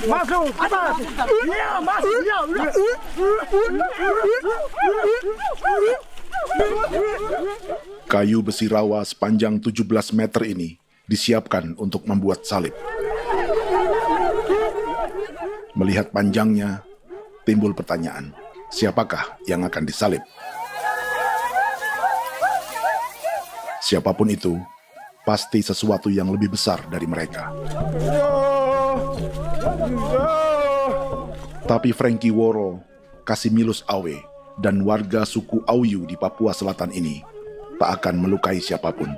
Masuk. Iya, masuk. Iya, udah. Kayu besi rawa sepanjang 17 meter ini disiapkan untuk membuat salib. Melihat panjangnya, timbul pertanyaan, siapakah yang akan disalib? Siapapun itu, pasti sesuatu yang lebih besar dari mereka. Tapi Frankie Woro, Casimilus Awe, dan warga suku Auyu di Papua Selatan ini tak akan melukai siapapun.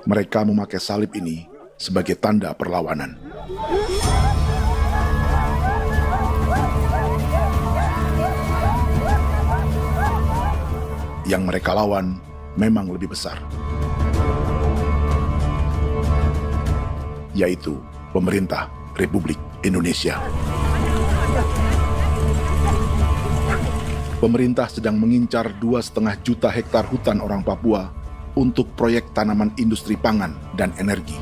Mereka memakai salib ini sebagai tanda perlawanan. Yang mereka lawan memang lebih besar, yaitu pemerintah Republik Indonesia. Pemerintah sedang mengincar 2,5 juta hektar hutan orang Papua untuk proyek tanaman industri pangan dan energi.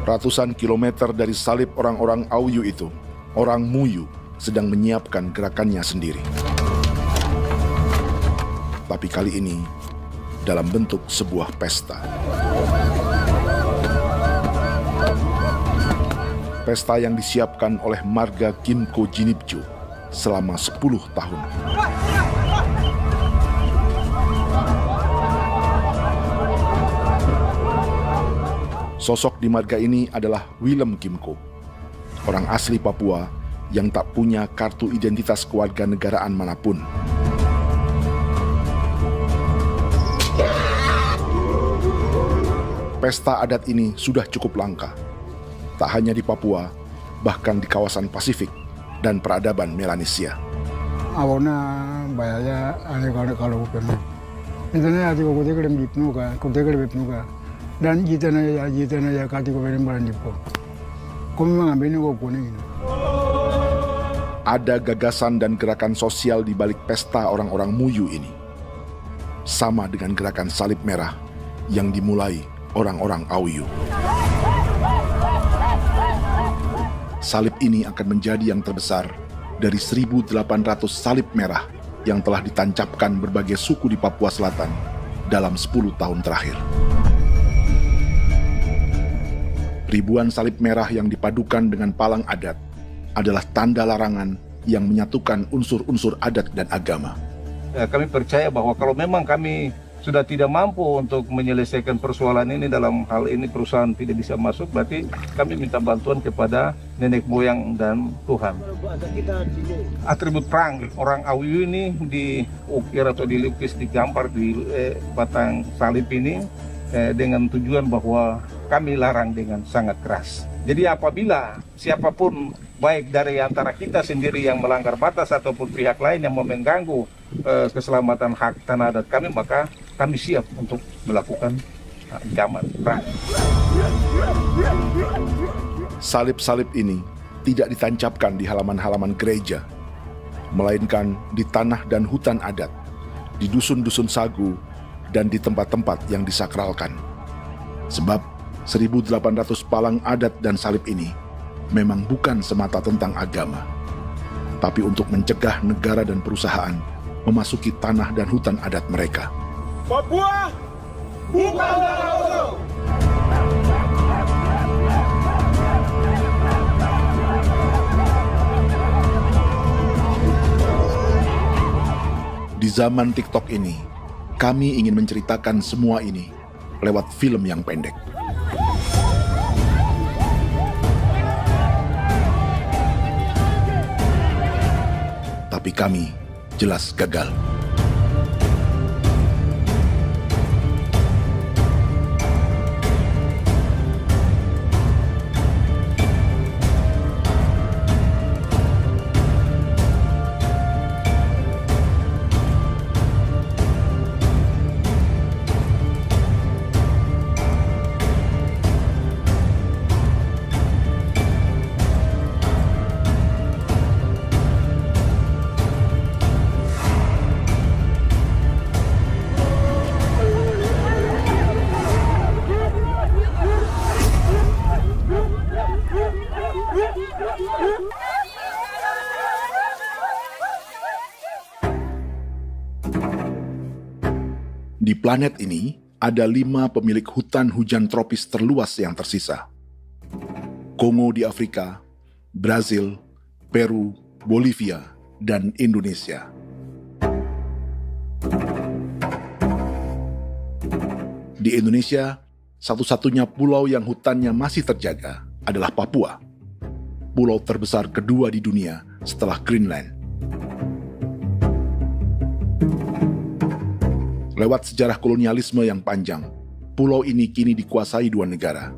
Ratusan kilometer dari salib orang-orang Auyu itu, orang Muyu sedang menyiapkan gerakannya sendiri. Tapi kali ini dalam bentuk sebuah pesta. Pesta yang disiapkan oleh marga Kimco Jinipju selama 10 tahun. Sosok di marga ini adalah Willem Kimco, orang asli Papua yang tak punya kartu identitas kewarganegaraan manapun. Pesta adat ini sudah cukup langka. Tak hanya di Papua, bahkan di kawasan Pasifik dan peradaban Melanesia. Awalnya bayarnya kalau pernah. Internet aja kok dia kelem dipnuka, kok dia kelem dipnuka. Dan jitana ya kati kok belum barang dipo. Kok memang ambilnya kok kuning. Ada gagasan dan gerakan sosial di balik pesta orang-orang Muyu ini. Sama dengan gerakan salib merah yang dimulai orang-orang Auyu. Salib ini akan menjadi yang terbesar dari 1.800 salib merah yang telah ditancapkan berbagai suku di Papua Selatan dalam 10 tahun terakhir. Ribuan salib merah yang dipadukan dengan palang adat adalah tanda larangan yang menyatukan unsur-unsur adat dan agama. Kami percaya bahwa kalau memang kami sudah tidak mampu untuk menyelesaikan persoalan ini, dalam hal ini perusahaan tidak bisa masuk, berarti kami minta bantuan kepada nenek moyang dan Tuhan. Atribut perang orang Auyu ini diukir atau dilukis, digambar di batang salib ini dengan tujuan bahwa kami larang dengan sangat keras. Jadi apabila siapapun, baik dari antara kita sendiri yang melanggar batas ataupun pihak lain yang mau mengganggu keselamatan hak tanah adat kami, maka kami siap untuk melakukan ancaman perang. Salib-salib ini tidak ditancapkan di halaman-halaman gereja, melainkan di tanah dan hutan adat, di dusun-dusun sagu, dan di tempat-tempat yang disakralkan. Sebab 1.800 palang adat dan salib ini memang bukan semata tentang agama, tapi untuk mencegah negara dan perusahaan memasuki tanah dan hutan adat mereka. Papua bukan tanah kosong. Di zaman TikTok ini, kami ingin menceritakan semua ini lewat film yang pendek. Tapi kami jelas gagal. Di planet ini, ada 5 pemilik hutan hujan tropis terluas yang tersisa. Kongo di Afrika, Brazil, Peru, Bolivia, dan Indonesia. Di Indonesia, satu-satunya pulau yang hutannya masih terjaga adalah Papua, pulau terbesar kedua di dunia setelah Greenland. Lewat sejarah kolonialisme yang panjang, pulau ini kini dikuasai 2 negara.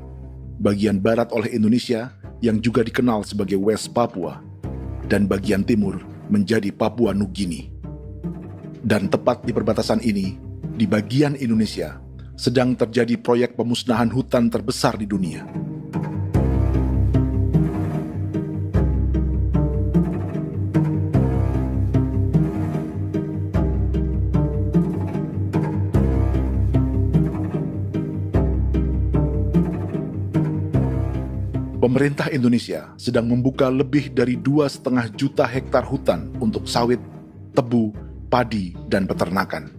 Bagian barat oleh Indonesia yang juga dikenal sebagai West Papua, dan bagian timur menjadi Papua Nugini. Dan tepat di perbatasan ini, di bagian Indonesia, sedang terjadi proyek pemusnahan hutan terbesar di dunia. Pemerintah Indonesia sedang membuka lebih dari 2,5 juta hektar hutan untuk sawit, tebu, padi, dan peternakan.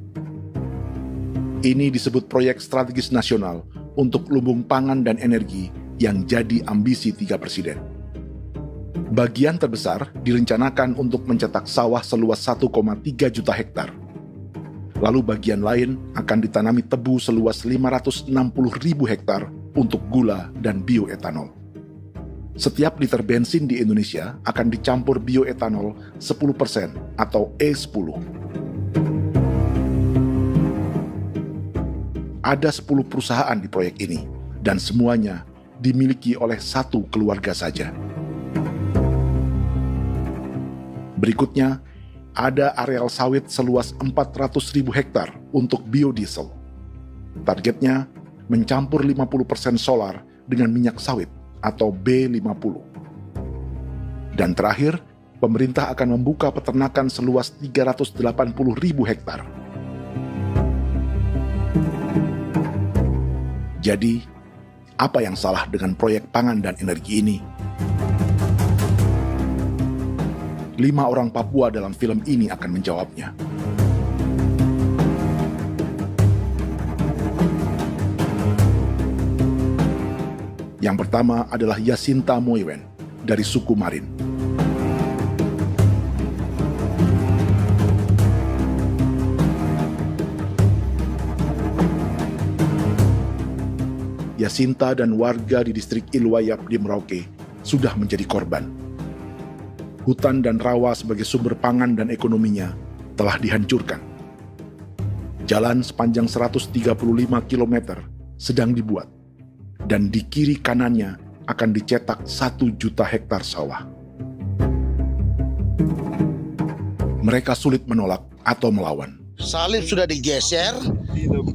Ini disebut proyek strategis nasional untuk lumbung pangan dan energi yang jadi ambisi 3 presiden. Bagian terbesar direncanakan untuk mencetak sawah seluas 1,3 juta hektar. Lalu bagian lain akan ditanami tebu seluas 560.000 hektar untuk gula dan bioetanol. Setiap liter bensin di Indonesia akan dicampur bioetanol 10% atau E10. Ada 10 perusahaan di proyek ini, dan semuanya dimiliki oleh 1 keluarga saja. Berikutnya, ada areal sawit seluas 400.000 hektar untuk biodiesel. Targetnya mencampur 50% solar dengan minyak sawit atau B50. Dan terakhir, pemerintah akan membuka peternakan seluas 380.000 hektar. Jadi, apa yang salah dengan proyek pangan dan energi ini? 5 orang Papua dalam film ini akan menjawabnya. Yang pertama adalah Yasinta Moiwen dari suku Marin. Yasinta dan warga di distrik Ilwayap di Merauke sudah menjadi korban. Hutan dan rawa sebagai sumber pangan dan ekonominya telah dihancurkan. Jalan sepanjang 135 km sedang dibuat, dan di kiri kanannya akan dicetak 1 juta hektar sawah. Mereka sulit menolak atau melawan. Salib sudah digeser,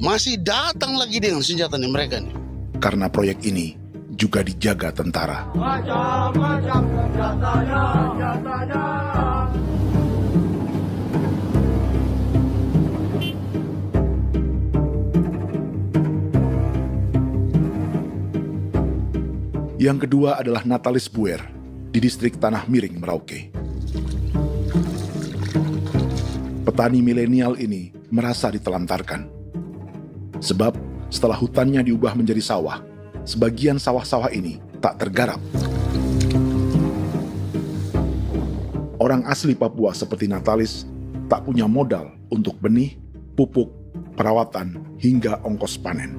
masih datang lagi dengan senjata mereka nih. Karena proyek ini juga dijaga tentara. Macam-macam senjatanya. Yang kedua adalah Natalis Buer di distrik Tanah Miring, Merauke. Petani milenial ini merasa ditelantarkan. Sebab setelah hutannya diubah menjadi sawah, sebagian sawah-sawah ini tak tergarap. Orang asli Papua seperti Natalis tak punya modal untuk benih, pupuk, perawatan, hingga ongkos panen.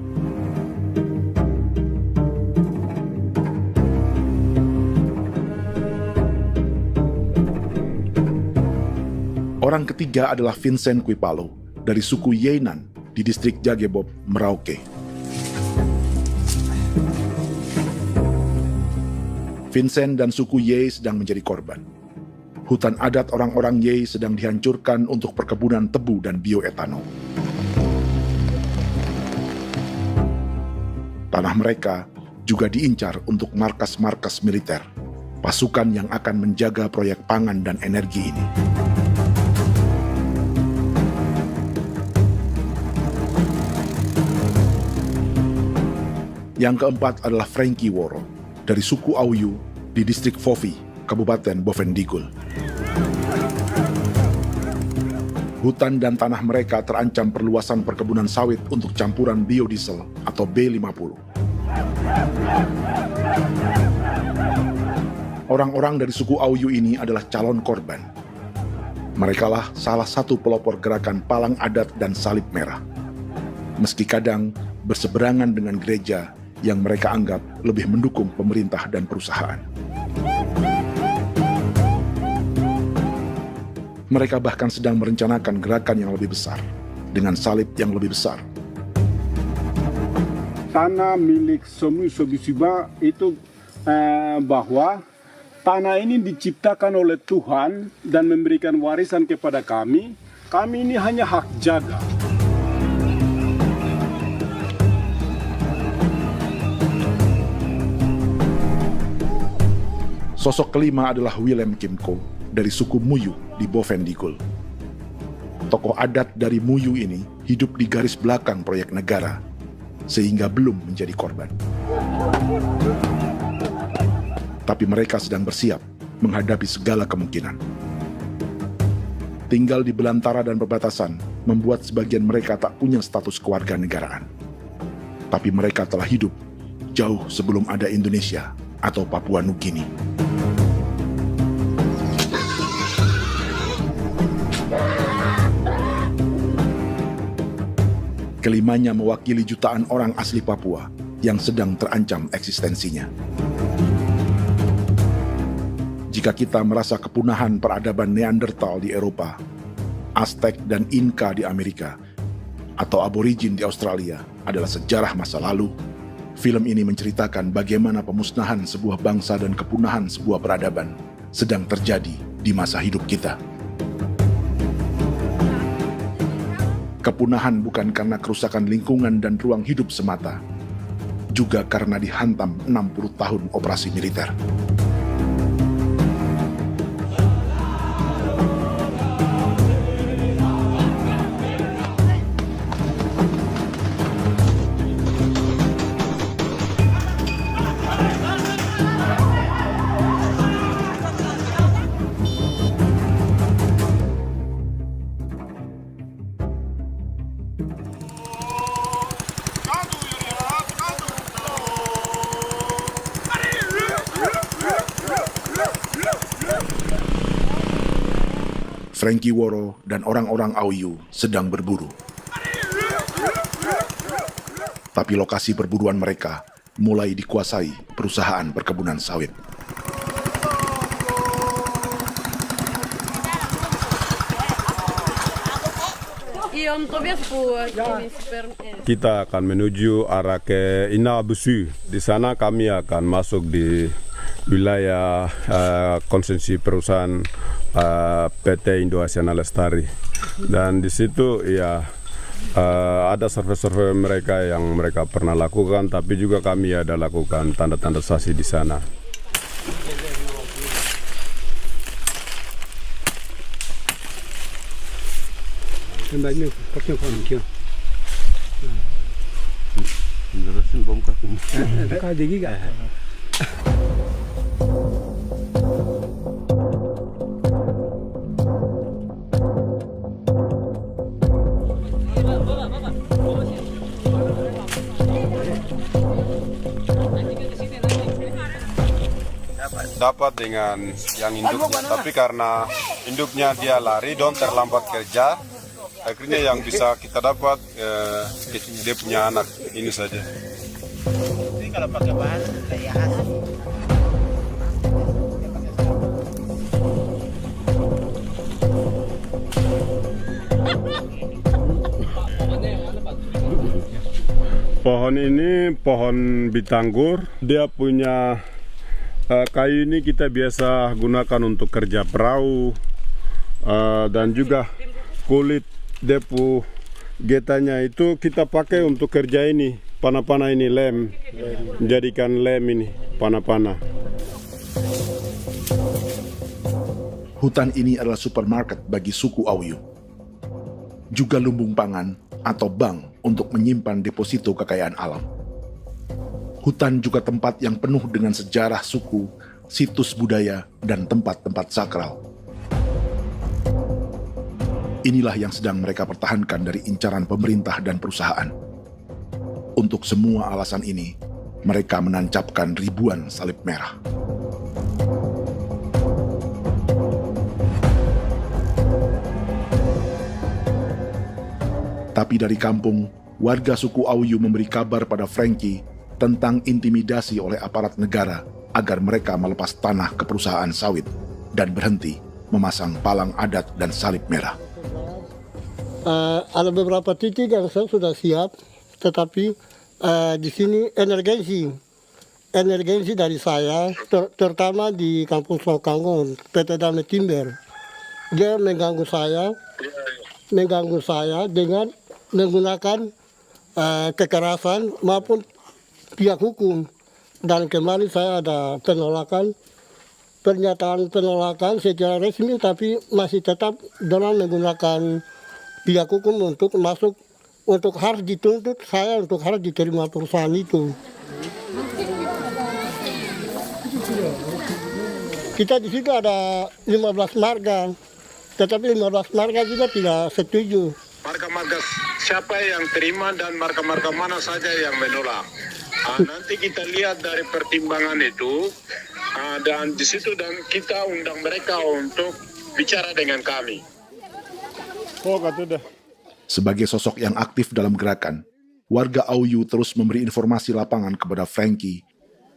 Orang ketiga adalah Vincent Kuipalo dari suku Yenan di distrik Jagebob, Merauke. Vincent dan suku Ye sedang menjadi korban. Hutan adat orang-orang Ye sedang dihancurkan untuk perkebunan tebu dan bioetanol. Tanah mereka juga diincar untuk markas-markas militer, pasukan yang akan menjaga proyek pangan dan energi ini. Yang keempat adalah Frankie Woro dari suku Auyu di distrik Fofi, Kabupaten Bovendigul. Hutan dan tanah mereka terancam perluasan perkebunan sawit untuk campuran biodiesel atau B50. Orang-orang dari suku Auyu ini adalah calon korban. Merekalah salah satu pelopor gerakan Palang Adat dan Salib Merah. Meski kadang berseberangan dengan gereja yang mereka anggap lebih mendukung pemerintah dan perusahaan. Mereka bahkan sedang merencanakan gerakan yang lebih besar, dengan salib yang lebih besar. Tanah milik Somu Sobisiba itu bahwa tanah ini diciptakan oleh Tuhan dan memberikan warisan kepada kami. Kami ini hanya hak jaga. Sosok kelima adalah Willem Kimco dari suku Muyu di Bovendigul. Tokoh adat dari Muyu ini hidup di garis belakang proyek negara, sehingga belum menjadi korban. Tapi mereka sedang bersiap menghadapi segala kemungkinan. Tinggal di belantara dan perbatasan membuat sebagian mereka tak punya status kewarganegaraan. Tapi mereka telah hidup jauh sebelum ada Indonesia atau Papua Nugini. Kelimanya mewakili jutaan orang asli Papua yang sedang terancam eksistensinya. Jika kita merasa kepunahan peradaban Neanderthal di Eropa, Aztec dan Inca di Amerika, atau aborigin di Australia adalah sejarah masa lalu, film ini menceritakan bagaimana pemusnahan sebuah bangsa dan kepunahan sebuah peradaban sedang terjadi di masa hidup kita. Kepunahan bukan karena kerusakan lingkungan dan ruang hidup semata, juga karena dihantam 60 tahun operasi militer. Frankie Woro dan orang-orang Auyu sedang berburu. Tapi lokasi perburuan mereka mulai dikuasai perusahaan perkebunan sawit. Kita akan menuju arah ke Inabusu. Di sana kami akan masuk di wilayah konsesi perusahaan PT Indo Asiana Lestari, dan di situ ya ada survei-survei mereka yang mereka pernah lakukan, tapi juga kami ada lakukan tanda-tanda sasi di sana. Dapat dengan yang induknya, tapi karena induknya dia lari dan terlambat kerja, akhirnya yang bisa kita dapat dia punya anak ini saja. Ini kalau pakai bahan kayak hasil. Pohon ini pohon bitanggur, dia punya kayu ini kita biasa gunakan untuk kerja perahu, dan juga kulit depu getanya itu kita pakai untuk kerja ini, panah-panah ini lem, jadikan lem ini, panah-panah. Hutan ini adalah supermarket bagi suku Auyu. Juga lumbung pangan atau bank untuk menyimpan deposito kekayaan alam. Hutan juga tempat yang penuh dengan sejarah suku, situs budaya, dan tempat-tempat sakral. Inilah yang sedang mereka pertahankan dari incaran pemerintah dan perusahaan. Untuk semua alasan ini, mereka menancapkan ribuan salib merah. Tapi dari kampung, warga suku Auyu memberi kabar pada Frankie tentang intimidasi oleh aparat negara agar mereka melepas tanah ke perusahaan sawit dan berhenti memasang palang adat dan salib merah. Ada beberapa titik yang saya sudah siap, tetapi di sini emergensi dari saya, terutama di Kampung Sokangon, PT Damai Timber. Dia mengganggu saya dengan menggunakan kekerasan maupun pihak hukum. Dan kemarin saya ada pernyataan penolakan secara resmi, tapi masih tetap dengan menggunakan pihak hukum untuk masuk, untuk harus dituntut saya untuk harus diterima perusahaan itu. Kita di situ ada 15 marga, tetapi 15 marga juga tidak setuju. Marga-marga siapa yang terima dan marga-marga mana saja yang menolak. Nanti kita lihat dari pertimbangan itu, dan di situ dan kita undang mereka untuk bicara dengan kami. Sebagai sosok yang aktif dalam gerakan, warga Auyu terus memberi informasi lapangan kepada Frankie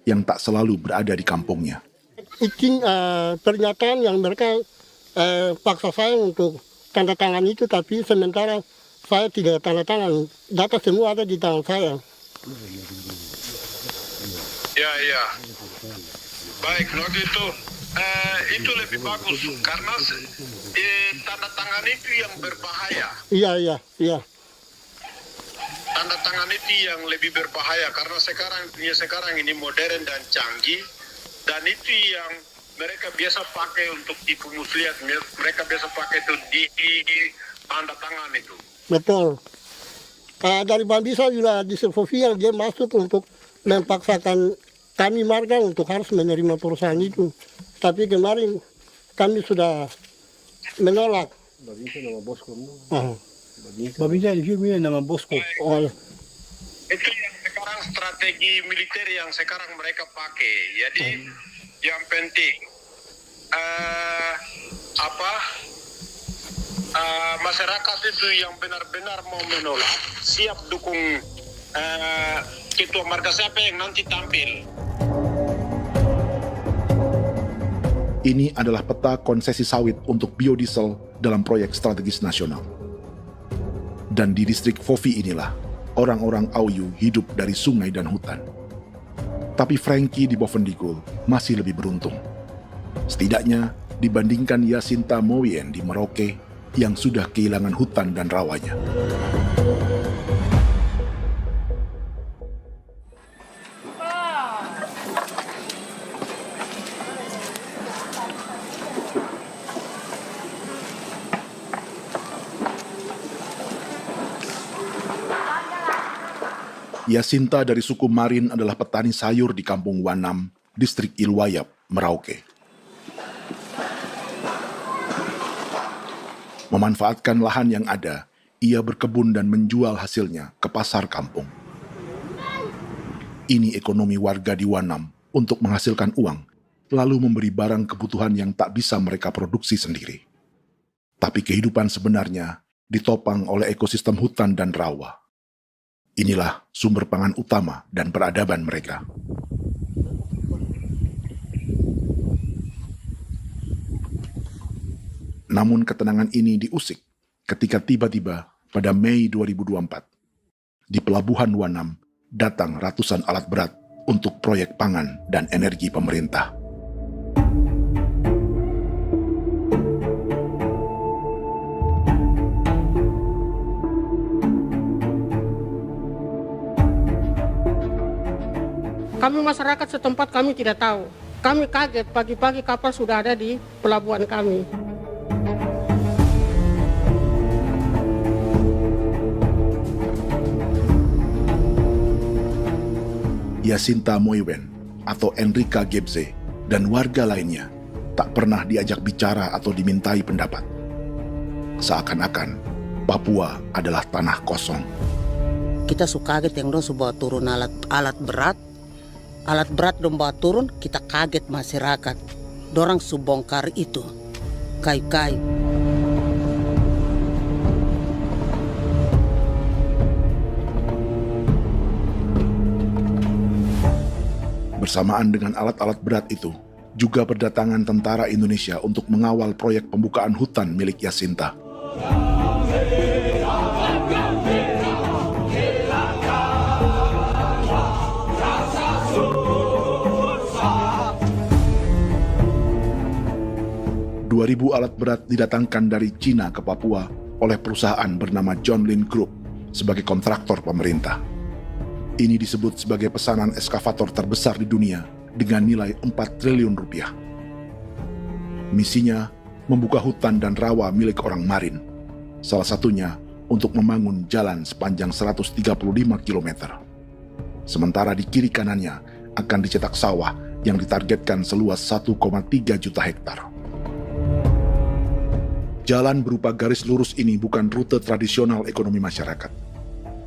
yang tak selalu berada di kampungnya. Izin pernyataan yang mereka paksa saya untuk tanda tangan itu, tapi sementara saya tidak tanda tangan. Data semua ada di tangan saya. Ya. Baik, kalau gitu itu lebih bagus karena tanda tangan itu yang berbahaya. Iya. Tanda tangan itu yang lebih berbahaya karena sekarang ini modern dan canggih, dan itu yang mereka biasa pakai untuk tipu muslihat. Mereka biasa pakai itu di tanda tangan itu. Betul. Dari Bambisa juga di Sofia dia masuk untuk memaksakan kami marga untuk harus menerima perusahaan itu. Tapi kemarin kami sudah menolak. Babinsa nama bosku. Babinsa di sini nama bosku. Itu yang sekarang strategi militer yang sekarang mereka pakai. Jadi yang penting masyarakat itu yang benar-benar mau menolak siap dukung ketua marga siapa yang nanti tampil. Ini adalah peta konsesi sawit untuk biodiesel dalam proyek strategis nasional. Dan di distrik Fofi inilah, orang-orang Auyu hidup dari sungai dan hutan. Tapi Frankie di Bovendigul masih lebih beruntung. Setidaknya dibandingkan Yasinta Moyen di Merauke yang sudah kehilangan hutan dan rawanya. Yasinta dari suku Marin adalah petani sayur di Kampung Wanam, distrik Ilwayap, Merauke. Memanfaatkan lahan yang ada, ia berkebun dan menjual hasilnya ke pasar kampung. Ini ekonomi warga di Wanam untuk menghasilkan uang, lalu memberi barang kebutuhan yang tak bisa mereka produksi sendiri. Tapi kehidupan sebenarnya ditopang oleh ekosistem hutan dan rawa. Inilah sumber pangan utama dan peradaban mereka. Namun ketenangan ini diusik ketika tiba-tiba pada Mei 2024, di Pelabuhan Wanam datang ratusan alat berat untuk proyek pangan dan energi pemerintah. Kami masyarakat setempat kami tidak tahu. Kami kaget pagi-pagi kapal sudah ada di pelabuhan kami. Yasinta Moywen atau Enrika Gebze dan warga lainnya tak pernah diajak bicara atau dimintai pendapat. Seakan-akan Papua adalah tanah kosong. Kita suka kaget yang dong bawa turun alat berat dong bawa turun, kita kaget masyarakat. Dorang subongkar itu kayu-kayu. Bersamaan dengan alat-alat berat itu, juga berdatangan tentara Indonesia untuk mengawal proyek pembukaan hutan milik Jacinta. Ribu alat berat didatangkan dari Cina ke Papua oleh perusahaan bernama John Lin Group sebagai kontraktor pemerintah. Ini disebut sebagai pesanan eskavator terbesar di dunia dengan nilai 4 triliun rupiah. Misinya membuka hutan dan rawa milik orang Marin, salah satunya untuk membangun jalan sepanjang 135 km. Sementara di kiri kanannya akan dicetak sawah yang ditargetkan seluas 1,3 juta hektar. Jalan berupa garis lurus ini bukan rute tradisional ekonomi masyarakat.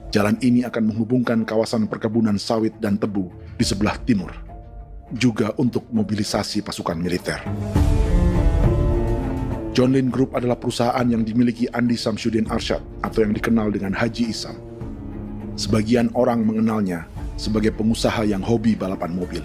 Jalan ini akan menghubungkan kawasan perkebunan sawit dan tebu di sebelah timur, juga untuk mobilisasi pasukan militer. John Lin Group adalah perusahaan yang dimiliki Andi Samsudin Arsyad atau yang dikenal dengan Haji Isam. Sebagian orang mengenalnya sebagai pengusaha yang hobi balapan mobil.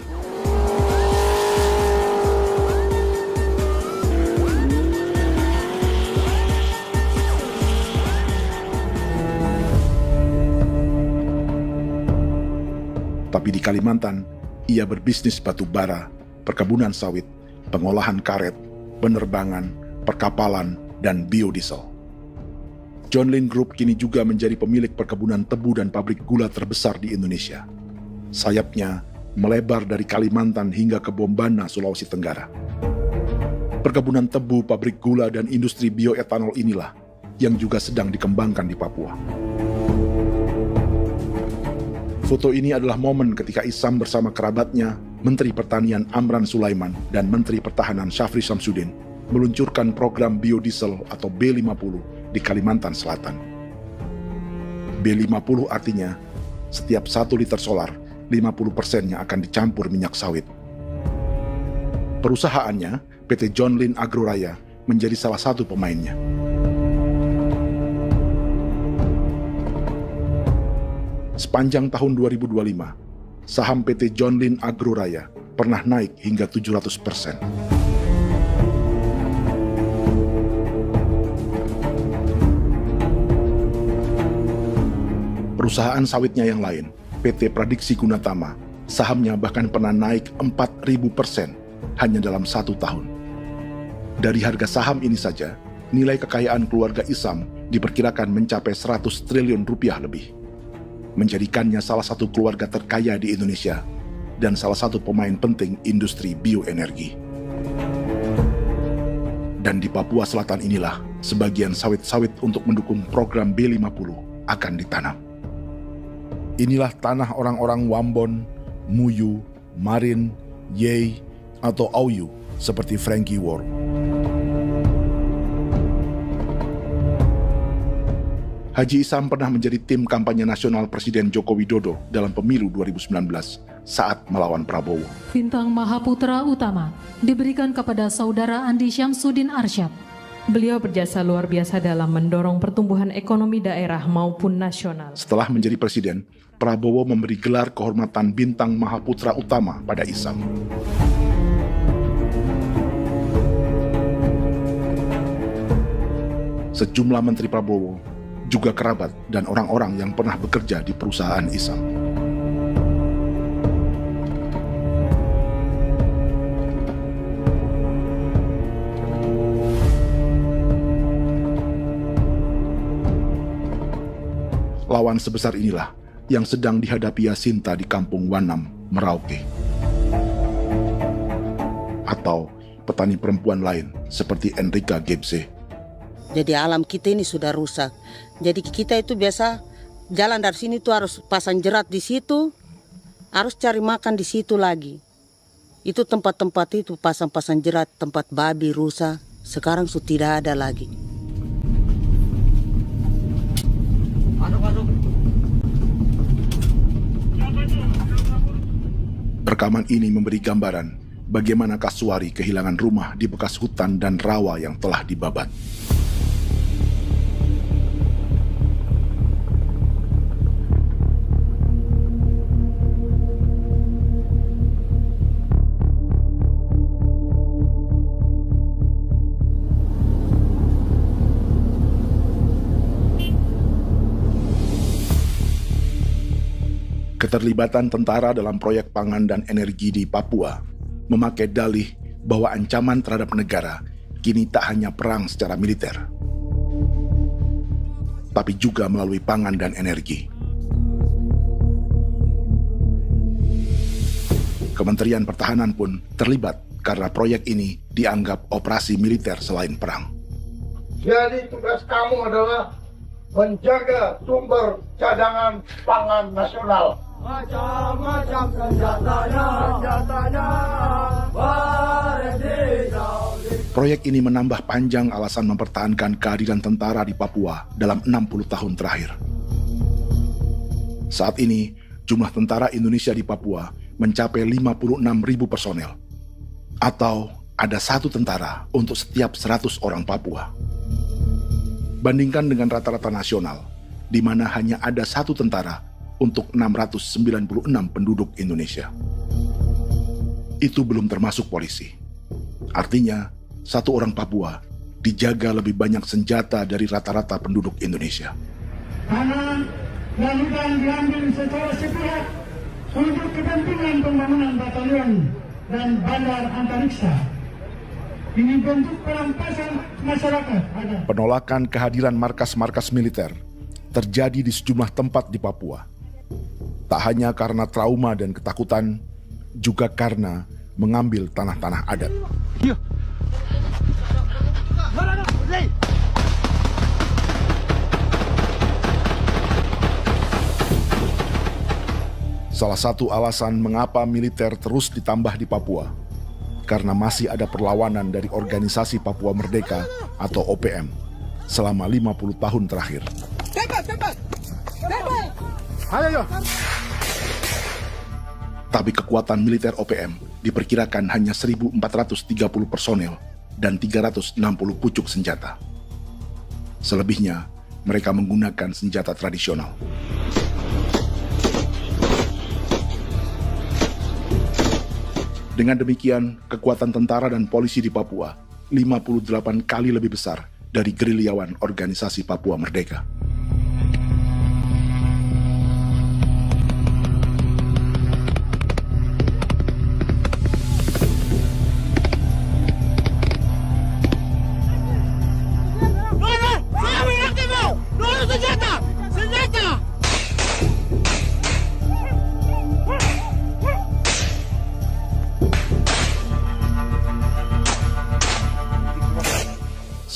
Tapi di Kalimantan, ia berbisnis batu bara, perkebunan sawit, pengolahan karet, penerbangan, perkapalan, dan biodiesel. John Lin Group kini juga menjadi pemilik perkebunan tebu dan pabrik gula terbesar di Indonesia. Sayapnya melebar dari Kalimantan hingga ke Bombana, Sulawesi Tenggara. Perkebunan tebu, pabrik gula, dan industri bioetanol inilah yang juga sedang dikembangkan di Papua. Foto ini adalah momen ketika Isam bersama kerabatnya, Menteri Pertanian Amran Sulaiman dan Menteri Pertahanan Syafri Samsudin meluncurkan program biodiesel atau B50 di Kalimantan Selatan. B50 artinya setiap 1 liter solar, 50%-nya akan dicampur minyak sawit. Perusahaannya, PT John Lin Agroraya, menjadi salah satu pemainnya. Sepanjang tahun 2025, saham PT John Lin Agroraya pernah naik hingga 700%. Perusahaan sawitnya yang lain, PT Pradiksi Gunatama, sahamnya bahkan pernah naik 4.000% hanya dalam 1 tahun. Dari harga saham ini saja, nilai kekayaan keluarga Isam diperkirakan mencapai 100 triliun rupiah lebih, menjadikannya salah satu keluarga terkaya di Indonesia dan salah satu pemain penting industri bioenergi. Dan di Papua Selatan inilah sebagian sawit-sawit untuk mendukung program B50 akan ditanam. Inilah tanah orang-orang Wambon, Muyu, Marin, Yei, atau Auyu seperti Frankie Ward. Haji Isam pernah menjadi tim kampanye nasional Presiden Joko Widodo dalam pemilu 2019 saat melawan Prabowo. Bintang Mahaputra Utama diberikan kepada Saudara Andi Syamsuddin Arsyad. Beliau berjasa luar biasa dalam mendorong pertumbuhan ekonomi daerah maupun nasional. Setelah menjadi presiden, Prabowo memberi gelar kehormatan Bintang Mahaputra Utama pada Isam. Sejumlah menteri Prabowo, juga kerabat dan orang-orang yang pernah bekerja di perusahaan Isam. Lawan sebesar inilah yang sedang dihadapi Jacinta di kampung Wanam, Merauke. Atau petani perempuan lain seperti Enrika Gebze. Jadi alam kita ini sudah rusak. Jadi kita itu biasa jalan dari sini tuh harus pasang jerat di situ, harus cari makan di situ lagi. Itu tempat-tempat itu pasang-pasang jerat, tempat babi rusak. Sekarang sudah tidak ada lagi. Rekaman ini memberi gambaran bagaimana Kasuari kehilangan rumah di bekas hutan dan rawa yang telah dibabat. Keterlibatan tentara dalam proyek pangan dan energi di Papua memakai dalih bahwa ancaman terhadap negara kini tak hanya perang secara militer, tapi juga melalui pangan dan energi. Kementerian Pertahanan pun terlibat karena proyek ini dianggap operasi militer selain perang. Jadi tugas kamu adalah menjaga sumber cadangan pangan nasional. Macam-macam senjatanya, Proyek ini menambah panjang alasan mempertahankan kehadiran tentara di Papua dalam 60 tahun terakhir. Saat ini, jumlah tentara Indonesia di Papua mencapai 56.000 personel, atau ada 1 tentara untuk setiap 100 orang Papua. Bandingkan dengan rata-rata nasional, di mana hanya ada 1 tentara untuk 696 penduduk Indonesia. Itu belum termasuk polisi. Artinya, 1 orang Papua dijaga lebih banyak senjata dari rata-rata penduduk Indonesia. Tanah dan hutan diambil secara sepihak untuk kepentingan pembangunan batalion dan bandar antariksa. Ini bentuk perampasan masyarakat. Penolakan kehadiran markas-markas militer terjadi di sejumlah tempat di Papua. Tak hanya karena trauma dan ketakutan, juga karena mengambil tanah-tanah adat. Salah satu alasan mengapa militer terus ditambah di Papua, karena masih ada perlawanan dari Organisasi Papua Merdeka atau OPM selama 50 tahun terakhir. Tapi kekuatan militer OPM diperkirakan hanya 1.430 personel dan 360 pucuk senjata. Selebihnya, mereka menggunakan senjata tradisional. Dengan demikian, kekuatan tentara dan polisi di Papua 58 kali lebih besar dari gerilyawan Organisasi Papua Merdeka.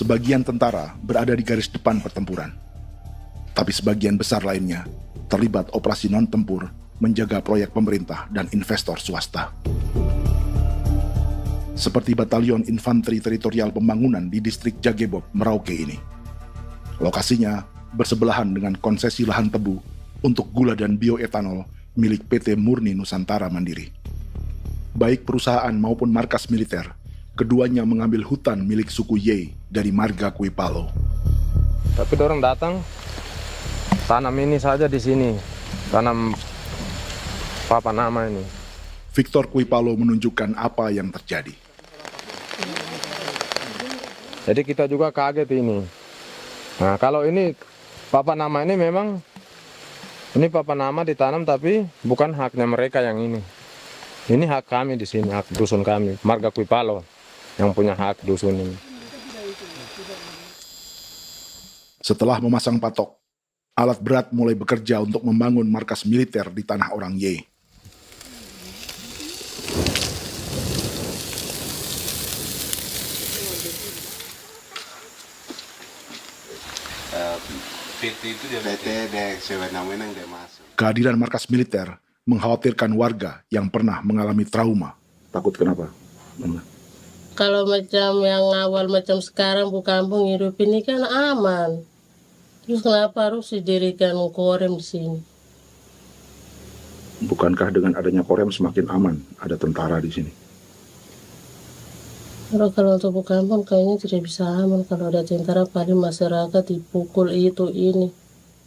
Sebagian tentara berada di garis depan pertempuran, tapi sebagian besar lainnya terlibat operasi non-tempur menjaga proyek pemerintah dan investor swasta. Seperti Batalion Infanteri Teritorial Pembangunan di distrik Jagebob, Merauke ini. Lokasinya bersebelahan dengan konsesi lahan tebu untuk gula dan bioetanol milik PT Murni Nusantara Mandiri. Baik perusahaan maupun markas militer, keduanya mengambil hutan milik suku Ye dari marga Kuipalo. Tapi dorong datang, tanam ini saja di sini, tanam papan nama ini. Victor Kuipalo menunjukkan apa yang terjadi. Jadi kita juga kaget ini. Nah, kalau ini papan nama ini memang, ini papan nama ditanam tapi bukan haknya mereka yang ini. Ini hak kami di sini, hak dusun kami, marga Kuipalo yang punya hak dusun ini. Setelah memasang patok, alat berat mulai bekerja untuk membangun markas militer di tanah orang Ye. Kehadiran markas militer mengkhawatirkan warga yang pernah mengalami trauma. Takut kenapa? Kalau macam yang awal macam sekarang bu kampung hidup ini kan aman. Terus kenapa harus didirikan korem di sini? Bukankah dengan adanya Korem semakin aman ada tentara di sini? Kalau untuk kampung kayaknya tidak bisa aman kalau ada tentara, paling masyarakat dipukul itu ini.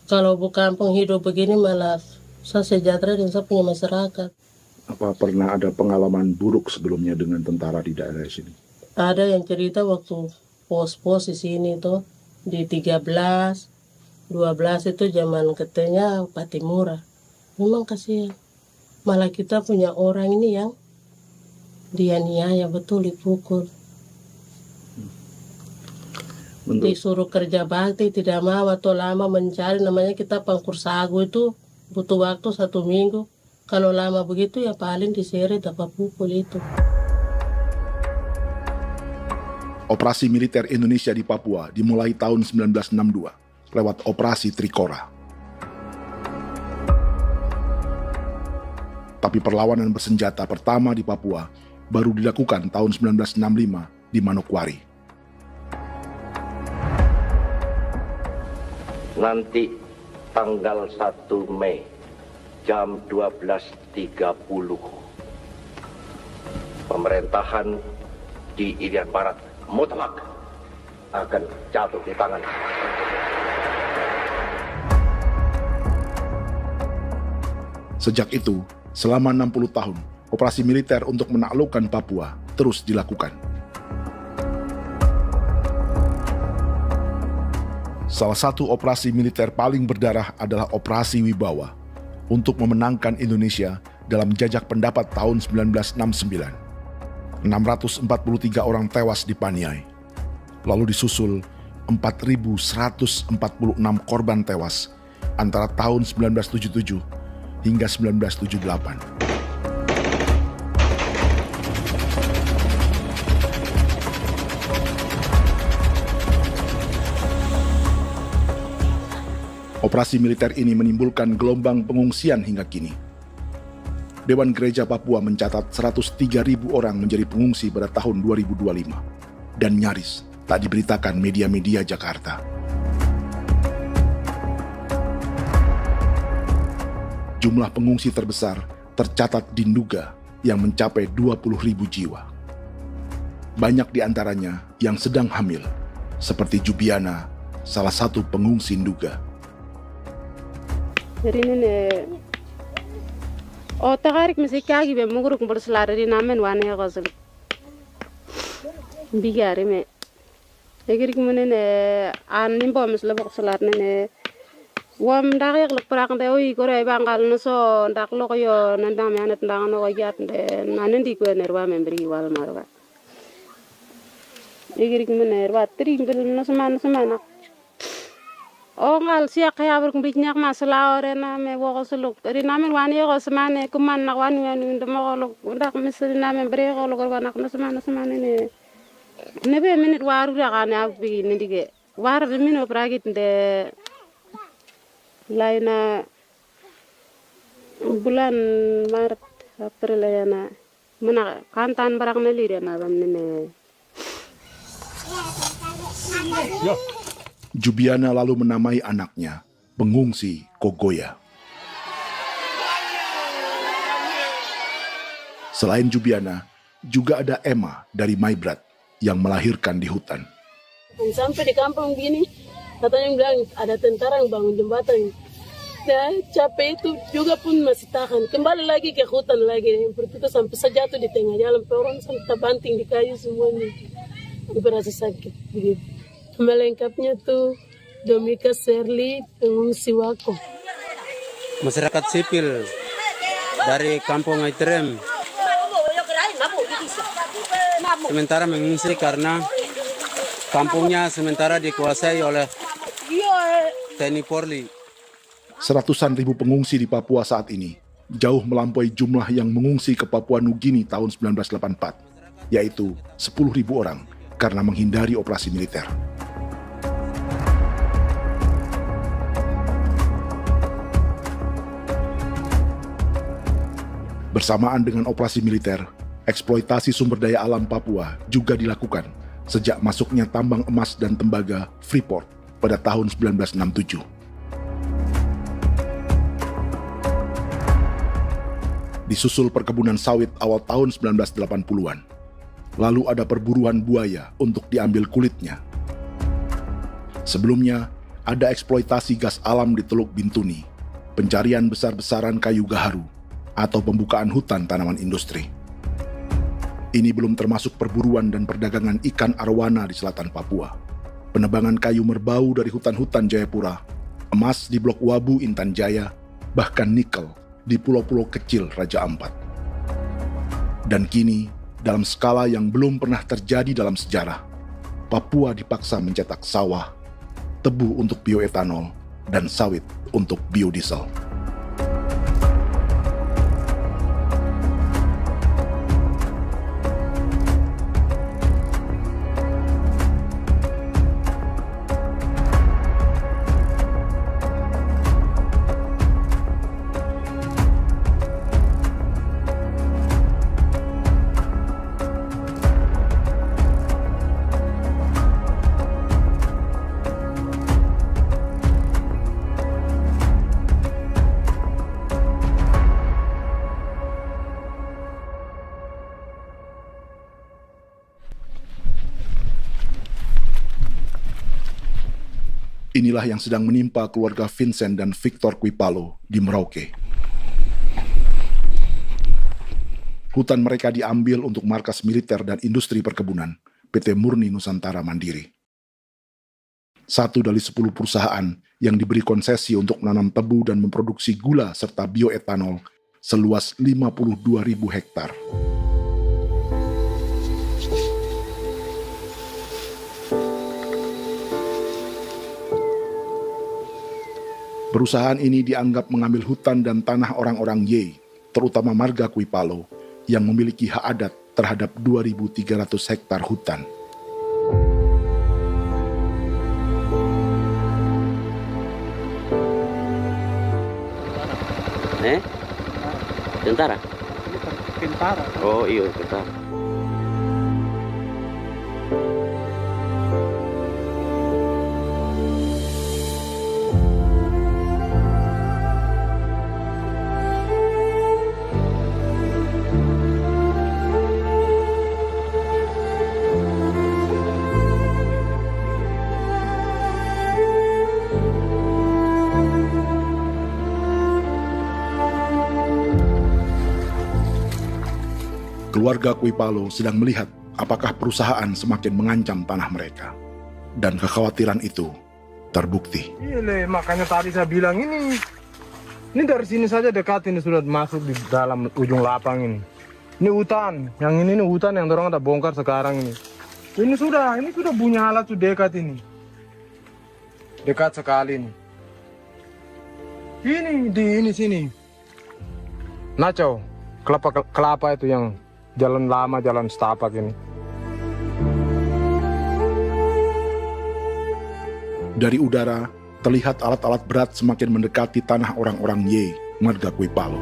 Kalau kampung hidup begini malah saya sejahtera dan saya punya masyarakat. Apa pernah ada pengalaman buruk sebelumnya dengan tentara di daerah sini? Ada yang cerita waktu pos-pos di sini tuh di 13, 12 itu zaman katanya Patimura. Memang kasihan. Malah kita punya orang ini yang dianiaya betul, dipukul. Disuruh kerja bakti tidak mau atau lama mencari, namanya kita pangkur sagu itu butuh waktu 1 minggu. Kalau lama begitu ya paling diseret dapat pukul itu. Operasi militer Indonesia di Papua dimulai tahun 1962 lewat Operasi Trikora. Tapi perlawanan bersenjata pertama di Papua baru dilakukan tahun 1965 di Manokwari. Nanti tanggal 1 Mei jam 12.30 pemerintahan di Irian Barat mutlak akan jatuh di tangan. Sejak itu, selama 60 tahun, operasi militer untuk menaklukkan Papua terus dilakukan. Salah satu operasi militer paling berdarah adalah Operasi Wibawa untuk memenangkan Indonesia dalam jajak pendapat tahun 1969. 643 orang tewas di Paniai. Lalu disusul 4.146 korban tewas antara tahun 1977 hingga 1978. Operasi militer ini menimbulkan gelombang pengungsian hingga kini. Dewan Gereja Papua mencatat 103.000 orang menjadi pengungsi pada tahun 2025 dan nyaris tak diberitakan media-media Jakarta. Jumlah pengungsi terbesar tercatat di Nduga yang mencapai 20.000 jiwa. Banyak di antaranya yang sedang hamil, seperti Jubiana, salah satu pengungsi Nduga. O tagarik mesti kagi be muguruk berselari di namen wane gosel bigari me egirik menene an nimbo misle bok selar nene wam dak yak lek prak de oi kore bangal no so dak lo yo nandam yanet ndang no yat de nanen di ko nerwa membri wal marwa egirik menene wa tri ngel no semana o ngal siya kaya ber kumbik nyak masala ore na me wo gosuluk ri namen wani go semane kuman nak wani wani ndemo go ndak misri namen bre go go nak no semane ne be minit waru ra kana bi nindige war be mino pragit de laina bulan Maret April yana mana kantan barang na lire na bam ne Jubiana lalu menamai anaknya Pengungsi Kogoya. Selain Jubiana, juga ada Emma dari Maibrat yang melahirkan di hutan. Sampai di kampung gini, katanya bilang ada tentara yang bangun jembatan. Nah, capek itu juga pun masih tahan. Kembali lagi ke hutan lagi. Itu sampai sejatuh di tengah jalan. Orang sampai terbanting di kayu semuanya. Berasa sakit begitu. Melengkapnya tuh Domika Serli, pengungsi Wako. Masyarakat sipil dari Kampung Aitrem sementara mengungsi karena kampungnya sementara dikuasai oleh TNI Polri. Seratusan ribu pengungsi di Papua saat ini jauh melampaui jumlah yang mengungsi ke Papua Nugini tahun 1984, yaitu 10.000 orang karena menghindari operasi militer. Bersamaan dengan operasi militer, eksploitasi sumber daya alam Papua juga dilakukan sejak masuknya tambang emas dan tembaga Freeport pada tahun 1967. Disusul perkebunan sawit awal tahun 1980-an. Lalu ada perburuan buaya untuk diambil kulitnya. Sebelumnya, ada eksploitasi gas alam di Teluk Bintuni, pencarian besar-besaran kayu gaharu, atau pembukaan hutan tanaman industri. Ini belum termasuk perburuan dan perdagangan ikan arwana di selatan Papua, penebangan kayu merbau dari hutan-hutan Jayapura, emas di Blok Wabu Intan Jaya, bahkan nikel di pulau-pulau kecil Raja Ampat. Dan kini, dalam skala yang belum pernah terjadi dalam sejarah, Papua dipaksa mencetak sawah, tebu untuk bioetanol, dan sawit untuk biodiesel. Inilah yang sedang menimpa keluarga Vincent dan Victor Kuipalo di Merauke. Hutan mereka diambil untuk markas militer dan industri perkebunan, PT Murni Nusantara Mandiri. 1 dari 10 perusahaan yang diberi konsesi untuk menanam tebu dan memproduksi gula serta bioetanol seluas 52.000 hektar. Perusahaan ini dianggap mengambil hutan dan tanah orang-orang Ye, terutama marga Kuipalo, yang memiliki hak adat terhadap 2.300 hektar hutan. Tentara? Tentara. Oh iya, tentara. Keluarga Kuipalo sedang melihat apakah perusahaan semakin mengancam tanah mereka. Dan kekhawatiran itu terbukti. Iya, makanya tadi saya bilang ini dari sini saja dekat ini sudah masuk di dalam ujung lapang ini. Ini hutan, yang ini hutan yang orang ada bongkar sekarang ini. Ini sudah punya alat sudah dekat ini. Dekat sekali ini. Ini sini. Nacau, kelapa itu yang jalan lama, jalan setapak ini. Dari udara, terlihat alat-alat berat semakin mendekati tanah orang-orang Ye, marga Kuipalo.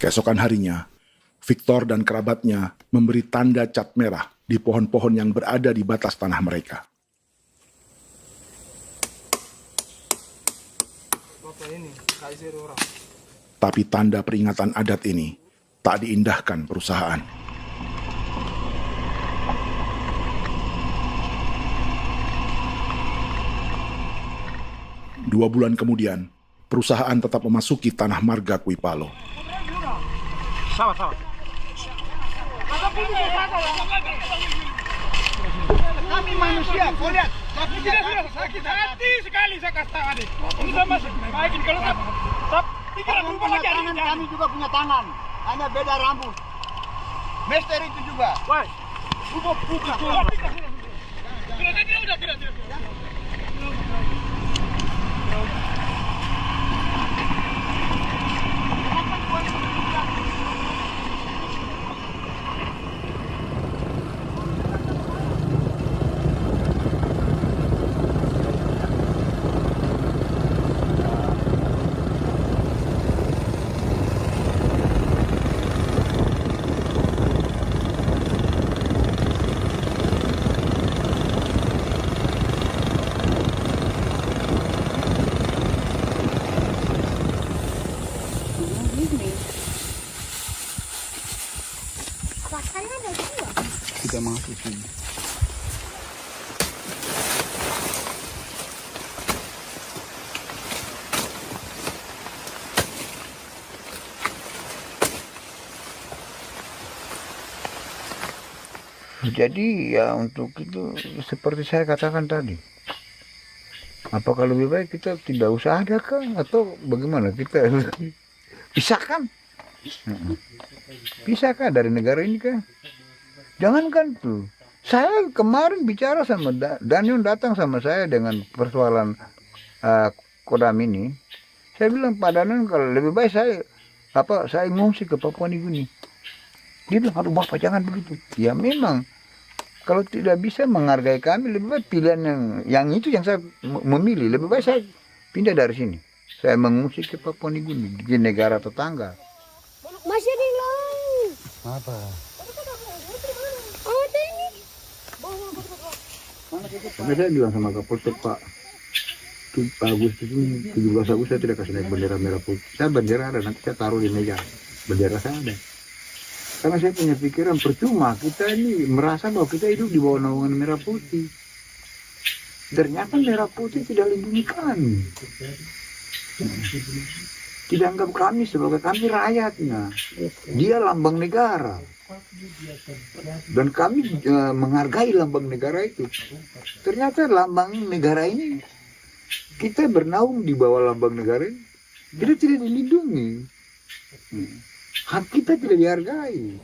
Keesokan harinya, Victor dan kerabatnya memberi tanda cat merah di pohon-pohon yang berada di batas tanah mereka. Tapi tanda peringatan adat ini tak diindahkan perusahaan. Dua bulan kemudian, perusahaan tetap memasuki tanah marga Kuipalo. Sama. Kami manusia, kau lihat. Tapi sudah sakit hati sekali saya katakan tadi. Ini sama baik kalau tak pikiran berubah lagi hari ini. Kami juga punya tangan, hanya beda rambut. Mister itu juga. Wah, buka. Tidak. Jadi ya untuk itu seperti saya katakan tadi, apakah lebih baik kita tidak usah ada kah atau bagaimana, kita pisahkan, pisahkah dari negara ini kah? Jangankan tuh, saya kemarin bicara sama Daniel, datang sama saya dengan persoalan Kodam ini. Saya bilang Pak Daniel, kalau lebih baik saya ngungsi ke Papua Nugini. Dia bilang, aduh Bapak jangan begitu. Ya memang, kalau tidak bisa menghargai kami, lebih baik pilihan yang itu yang saya memilih. Lebih baik saya pindah dari sini. Saya mengungsi ke Papua Nugini, di negara tetangga. Masih di laut. Apa? Oh, ini. Sampai saya bilang sama Kapolsek, Pak Agustus ini, 17 Agustus saya tidak kasih naik bendera merah putih. Saya bendera ada, nanti saya taruh di meja. Bendera saya ada. Karena saya punya pikiran percuma kita ini merasa bahwa kita hidup di bawah naungan merah putih. Ternyata merah putih tidak lindungi kami. Tidak anggap kami sebagai kami rakyatnya. Dia lambang negara. Dan kami menghargai lambang negara itu. Ternyata lambang negara ini, kita bernaung di bawah lambang negara ini, kita tidak dilindungi. Hak kita tidak dihargai.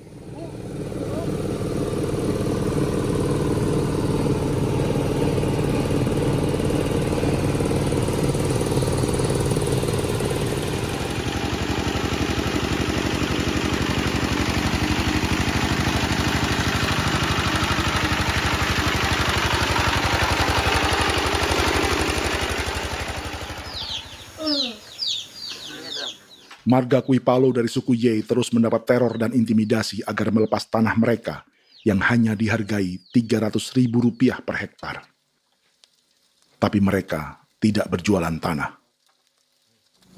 Marga Kuipalo dari suku Ye terus mendapat teror dan intimidasi agar melepas tanah mereka yang hanya dihargai Rp300.000 per hektar. Tapi mereka tidak berjualan tanah.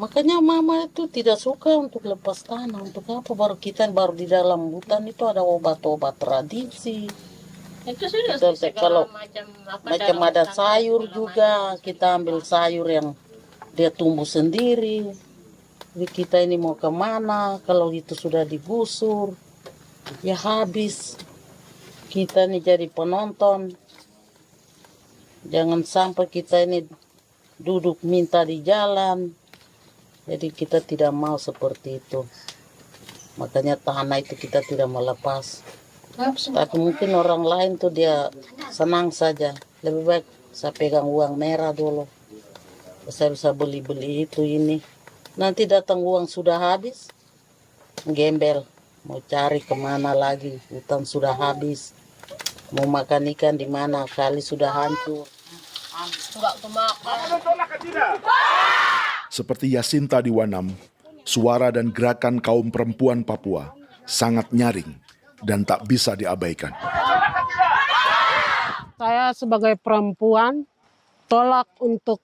Makanya mama itu tidak suka untuk lepas tanah. Untuk apa? Baru di dalam hutan itu ada obat-obat tradisi. Itu sudah Kalau macam ada sayur juga, kita ambil sayur yang dia tumbuh sendiri. Jadi kita ini mau kemana, kalau itu sudah digusur, ya habis. Kita ini jadi penonton. Jangan sampai kita ini duduk minta di jalan. Jadi kita tidak mau seperti itu. Makanya tanah itu kita tidak melepas. Tapi mungkin orang lain tuh dia senang saja. Lebih baik saya pegang uang merah dulu. Saya bisa beli-beli itu ini. Nanti datang uang sudah habis, gembel, mau cari kemana lagi, hutan sudah habis, mau makan ikan di mana, kali sudah hancur. Seperti Yasinta di Wanam, suara dan gerakan kaum perempuan Papua sangat nyaring dan tak bisa diabaikan. Saya sebagai perempuan tolak untuk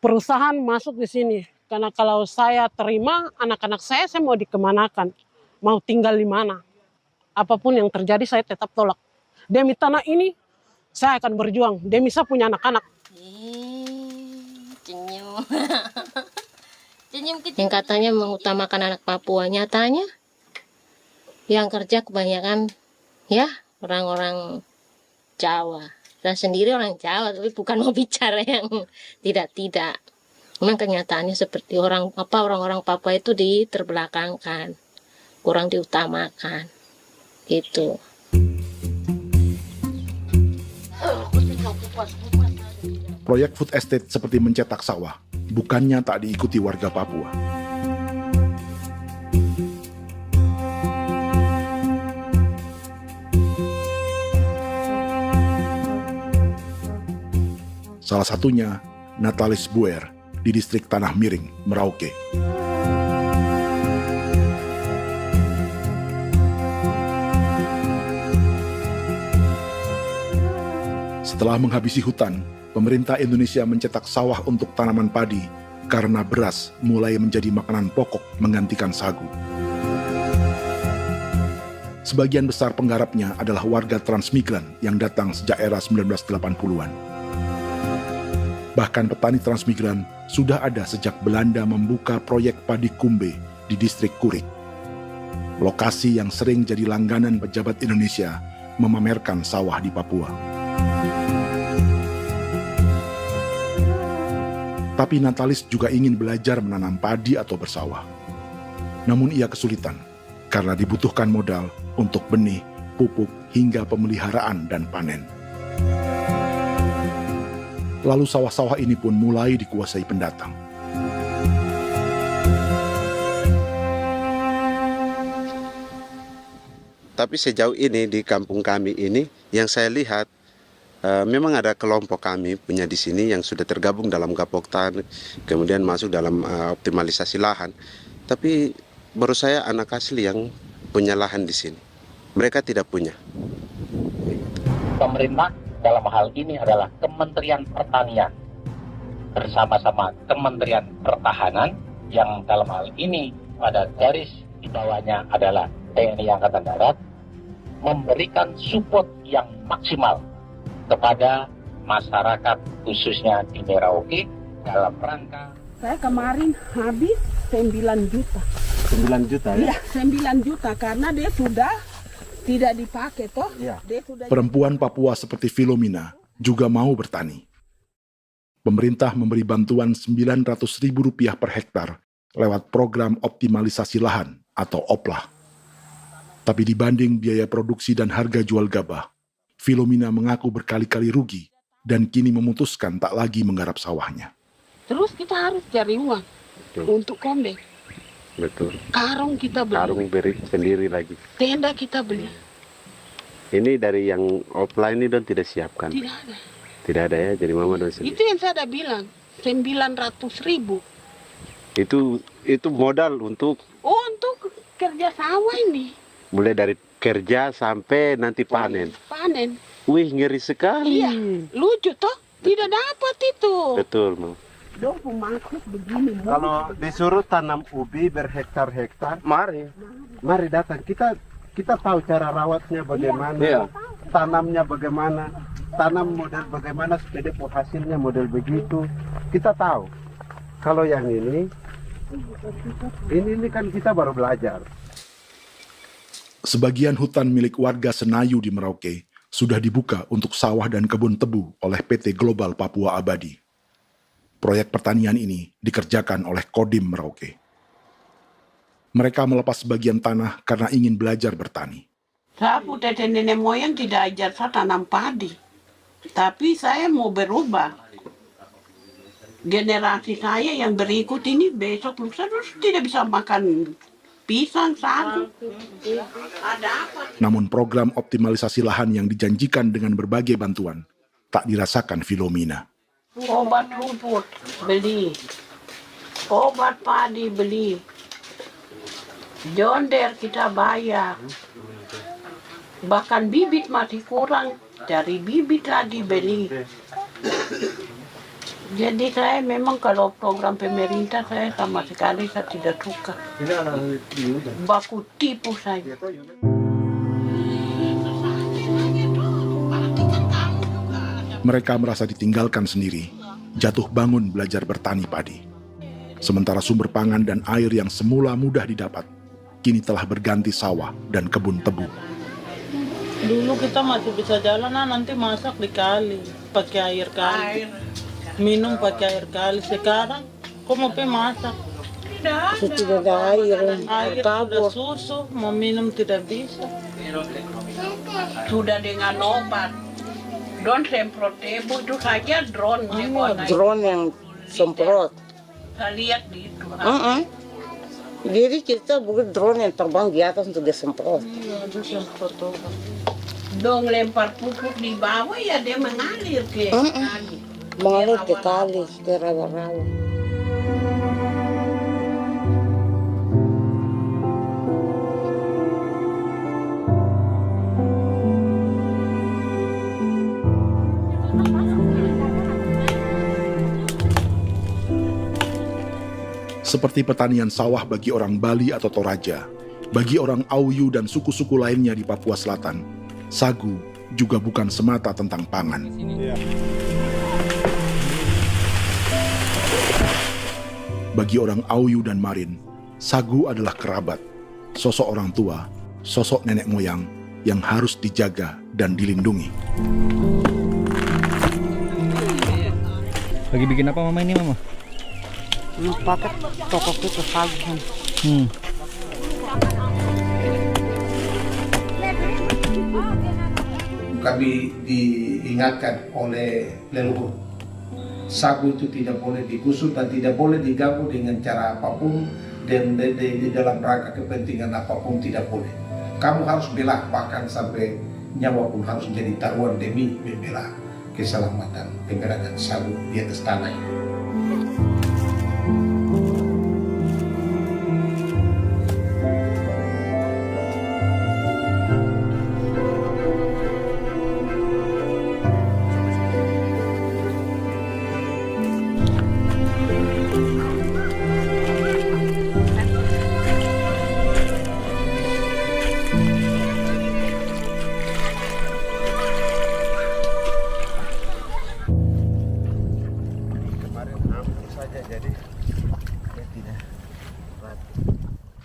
perusahaan masuk di sini. Karena kalau saya terima, anak-anak saya mau dikemanakan, mau tinggal di mana. Apapun yang terjadi saya tetap tolak. Demi tanah ini, saya akan berjuang. Demi saya punya anak-anak. Yang katanya mengutamakan anak Papua, nyatanya yang kerja kebanyakan ya orang-orang Jawa. Dan sendiri orang Jawa, tapi bukan mau bicara yang tidak-tidak. Memang kenyataannya seperti orang-orang Papua itu diterbelakangkan, kurang diutamakan, gitu. Proyek food estate seperti mencetak sawah, bukannya tak diikuti warga Papua. Salah satunya Natalis Buer di distrik Tanah Miring, Merauke. Setelah menghabisi hutan, pemerintah Indonesia mencetak sawah untuk tanaman padi karena beras mulai menjadi makanan pokok menggantikan sagu. Sebagian besar penggarapnya adalah warga transmigran yang datang sejak era 1980-an. Bahkan petani transmigran sudah ada sejak Belanda membuka proyek padi kumbe di distrik Kurik. Lokasi yang sering jadi langganan pejabat Indonesia memamerkan sawah di Papua. Tapi Natalis juga ingin belajar menanam padi atau bersawah. Namun ia kesulitan karena dibutuhkan modal untuk benih, pupuk, hingga pemeliharaan dan panen. Lalu sawah-sawah ini pun mulai dikuasai pendatang. Tapi sejauh ini di kampung kami ini yang saya lihat memang ada kelompok kami punya di sini yang sudah tergabung dalam Gapoktan, kemudian masuk dalam optimalisasi lahan. Tapi menurut saya anak asli yang punya lahan di sini. Mereka tidak punya. Pemerintah dalam hal ini adalah Kementerian Pertanian bersama-sama Kementerian Pertahanan yang dalam hal ini pada garis di bawahnya adalah TNI Angkatan Darat, memberikan support yang maksimal kepada masyarakat khususnya di Merauke dalam rangka. Saya kemarin habis 9 juta. 9 juta ya? Iya, 9 juta karena dia sudah tidak dipakai toh. Ya. Dia sudah... Perempuan Papua seperti Filomina juga mau bertani. Pemerintah memberi bantuan Rp900.000 per hektar lewat program optimalisasi lahan atau OPLAH. Tapi dibanding biaya produksi dan harga jual gabah, Filomina mengaku berkali-kali rugi dan kini memutuskan tak lagi menggarap sawahnya. Terus kita harus cari uang untuk kombek. Betul. Karung kita beli. Karung beri sendiri lagi. Tenda kita beli. Ini dari yang offline ini don tidak siapkan. Tidak ada. Tidak ada ya, jadi mama don sendiri. Itu yang saya udah bilang, 900.000. Itu modal untuk Kerja sawah ini. Mulai dari kerja sampai nanti panen. Panen. Wih, ngeri sekali. Iya, lucu toh? Tidak dapat itu. Betul, Mam. Dong pemangkut begini. Kalau disuruh tanam ubi berhektar-hektar, mari datang. Kita tahu cara rawatnya bagaimana, Iya. tanamnya bagaimana, tanam model bagaimana supaya hasilnya model begitu. Kita tahu. Kalau yang ini kan kita baru belajar. Sebagian hutan milik warga Senayu di Merauke sudah dibuka untuk sawah dan kebun tebu oleh PT Global Papua Abadi. Proyek pertanian ini dikerjakan oleh Kodim Merauke. Mereka melepas sebagian tanah karena ingin belajar bertani. Saya punya nenek moyang tidak ajar saya tanam padi. Tapi saya mau berubah. Generasi saya yang berikut ini besok lusa terus tidak bisa makan pisang, sagu. Ada apa? Namun program optimalisasi lahan yang dijanjikan dengan berbagai bantuan tak dirasakan Filomina. Obat rumput beli, obat padi beli, jonder kita bayar, bahkan bibit masih kurang, cari bibit lagi beli. Jadi saya memang kalau program pemerintah saya sama sekali saya tidak suka. Baku tipu saya. Mereka merasa ditinggalkan sendiri, jatuh bangun belajar bertani padi. Sementara sumber pangan dan air yang semula mudah didapat, kini telah berganti sawah dan kebun tebu. Dulu kita masih bisa jalan, nanti masak di kali, pakai air kali. Minum pakai air kali. Sekarang, kok mau masak? Tidak ada air. Air sudah susu, mau minum tidak bisa. Sudah dengan obat. Drone semprot debu itu saja drone. Drone yang semprot. Saya lihat di itu. Jadi kita bukan drone yang terbang di atas untuk disemprot. Iya, ada semprot obat. Dong lempar pupuk di bawah ya dia mengalir ke kali. Mengalir ke kali, ke rawa-rawa. Seperti pertanian sawah bagi orang Bali atau Toraja, bagi orang Auyu dan suku-suku lainnya di Papua Selatan, sagu juga bukan semata tentang pangan. Bagi orang Auyu dan Marin, sagu adalah kerabat, sosok orang tua, sosok nenek moyang yang harus dijaga dan dilindungi. Lagi bikin apa mama ini mama? Pakai toko itu sagu. Kami diingatkan oleh leluhur, sagu itu tidak boleh digusur dan tidak boleh diganggu dengan cara apapun, dan di dalam rangka kepentingan apapun tidak boleh. Kamu harus bela, bahkan sampai nyawa pun harus menjadi taruhan demi membela keselamatan penggerakkan sagu di atas tanah ini.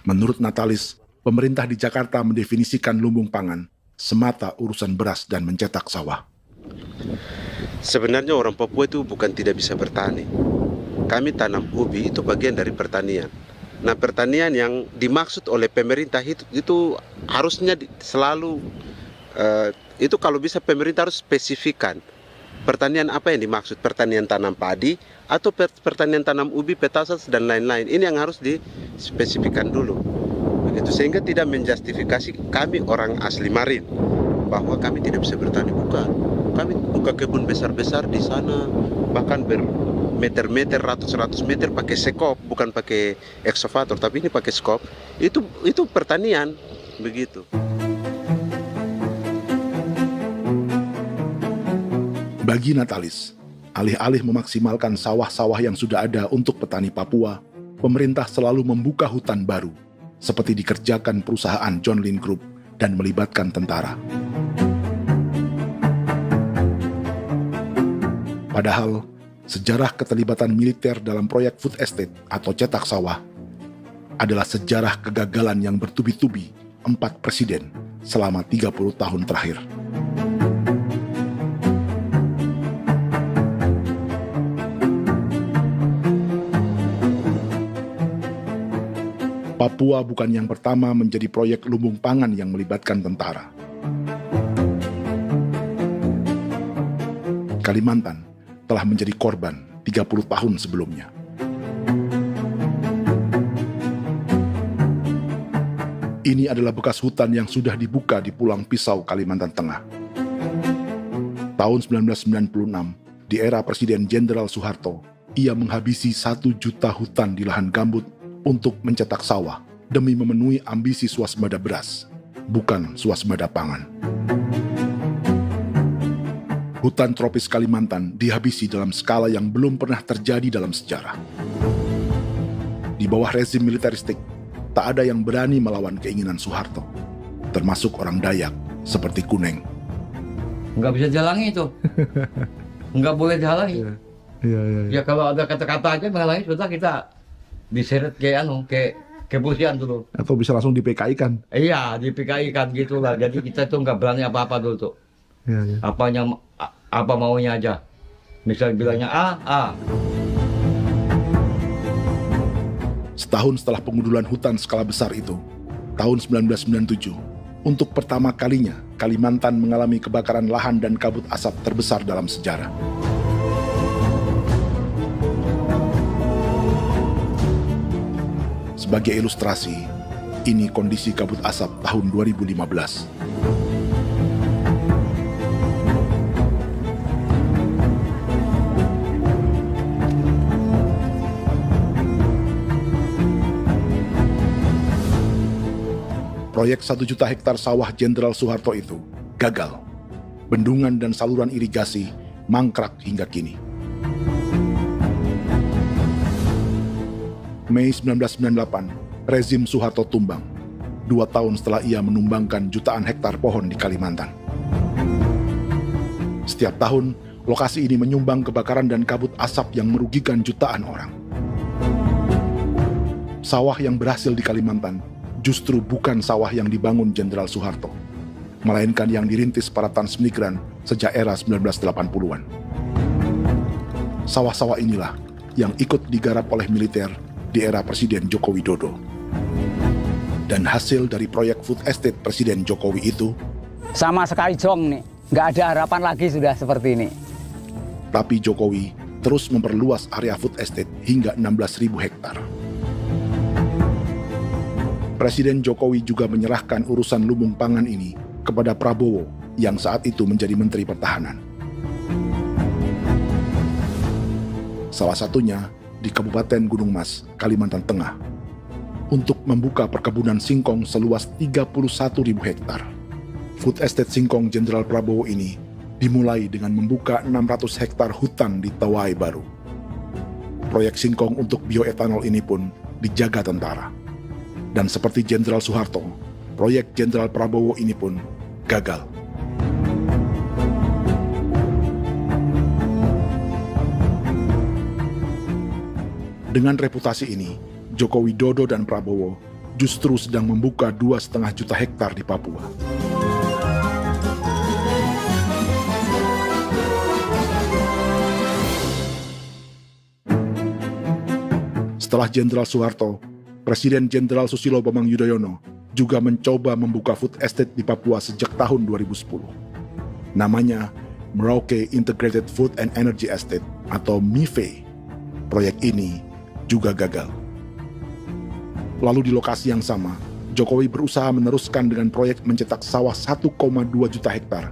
Menurut Natalis, pemerintah di Jakarta mendefinisikan lumbung pangan semata urusan beras dan mencetak sawah. Sebenarnya orang Papua itu bukan tidak bisa bertani. Kami tanam ubi itu bagian dari pertanian. Nah, pertanian yang dimaksud oleh pemerintah itu harusnya selalu itu kalau bisa pemerintah harus spesifikkan pertanian apa yang dimaksud, pertanian tanam padi atau pertanian tanam ubi, petasan dan lain-lain. Ini yang harus dispesifikkan dulu. Begitu, sehingga tidak menjustifikasi kami orang asli Marin bahwa kami tidak bisa bertani. Bukan. Kami buka kebun besar-besar di sana, bahkan bermeter-meter, ratus-ratus meter pakai sekop, bukan pakai ekskavator, tapi ini pakai skop. Itu pertanian, begitu. Bagi Natalis, alih-alih memaksimalkan sawah-sawah yang sudah ada untuk petani Papua, pemerintah selalu membuka hutan baru, seperti dikerjakan perusahaan John Lynn Group dan melibatkan tentara. Padahal, sejarah keterlibatan militer dalam proyek food estate atau cetak sawah adalah sejarah kegagalan yang bertubi-tubi 4 presiden selama 30 tahun terakhir. Papua bukan yang pertama menjadi proyek lumbung pangan yang melibatkan tentara. Kalimantan telah menjadi korban 30 tahun sebelumnya. Ini adalah bekas hutan yang sudah dibuka di Pulang Pisau, Kalimantan Tengah. Tahun 1996, di era Presiden Jenderal Soeharto, ia menghabisi 1 juta hutan di lahan gambut untuk mencetak sawah demi memenuhi ambisi swasembada beras, bukan swasembada pangan. Hutan tropis Kalimantan dihabisi dalam skala yang belum pernah terjadi dalam sejarah. Di bawah rezim militeristik, tak ada yang berani melawan keinginan Soeharto, termasuk orang Dayak seperti Kuneng. Nggak bisa dihalangi itu. Nggak boleh dihalangi. Ya kalau ada kata-kata aja menghalangi, sudah kita diseret ke kepolisian dulu. Atau bisa langsung di PKI-kan? Iya, di PKI-kan gitulah. Jadi kita tuh nggak berani apa-apa dulu tuh. Apa maunya aja. Misal bilangnya A. Setahun setelah pengundulan hutan skala besar itu, tahun 1997, untuk pertama kalinya Kalimantan mengalami kebakaran lahan dan kabut asap terbesar dalam sejarah. Sebagai ilustrasi, ini kondisi kabut asap tahun 2015. Proyek 1 juta hektar sawah Jenderal Soeharto itu gagal. Bendungan dan saluran irigasi mangkrak hingga kini. Mei 1998, rezim Soeharto tumbang, 2 tahun setelah ia menumbangkan jutaan hektar pohon di Kalimantan. Setiap tahun, lokasi ini menyumbang kebakaran dan kabut asap yang merugikan jutaan orang. Sawah yang berhasil di Kalimantan justru bukan sawah yang dibangun Jenderal Soeharto, melainkan yang dirintis para transmigran sejak era 1980-an. Sawah-sawah inilah yang ikut digarap oleh militer di era Presiden Joko Widodo. Dan hasil dari proyek food estate Presiden Jokowi itu sama sekali jong nih, nggak ada harapan lagi sudah seperti ini. Tapi Jokowi terus memperluas area food estate hingga 16.000 hektar. Presiden Jokowi juga menyerahkan urusan lumbung pangan ini kepada Prabowo yang saat itu menjadi Menteri Pertahanan. Salah satunya di Kabupaten Gunung Mas, Kalimantan Tengah, untuk membuka perkebunan singkong seluas 31.000 hektar. Food Estate Singkong Jenderal Prabowo ini dimulai dengan membuka 600 hektar hutan di Tawai Baru. Proyek singkong untuk bioetanol ini pun dijaga tentara. Dan seperti Jenderal Soeharto, proyek Jenderal Prabowo ini pun gagal. Dengan reputasi ini, Joko Widodo dan Prabowo justru sedang membuka 2,5 juta hektar di Papua. Setelah Jenderal Soeharto, Presiden Jenderal Susilo Bambang Yudhoyono juga mencoba membuka food estate di Papua sejak tahun 2010. Namanya Merauke Integrated Food and Energy Estate atau MIFE. Proyek ini juga gagal. Lalu di lokasi yang sama, Jokowi berusaha meneruskan dengan proyek mencetak sawah 1,2 juta hektar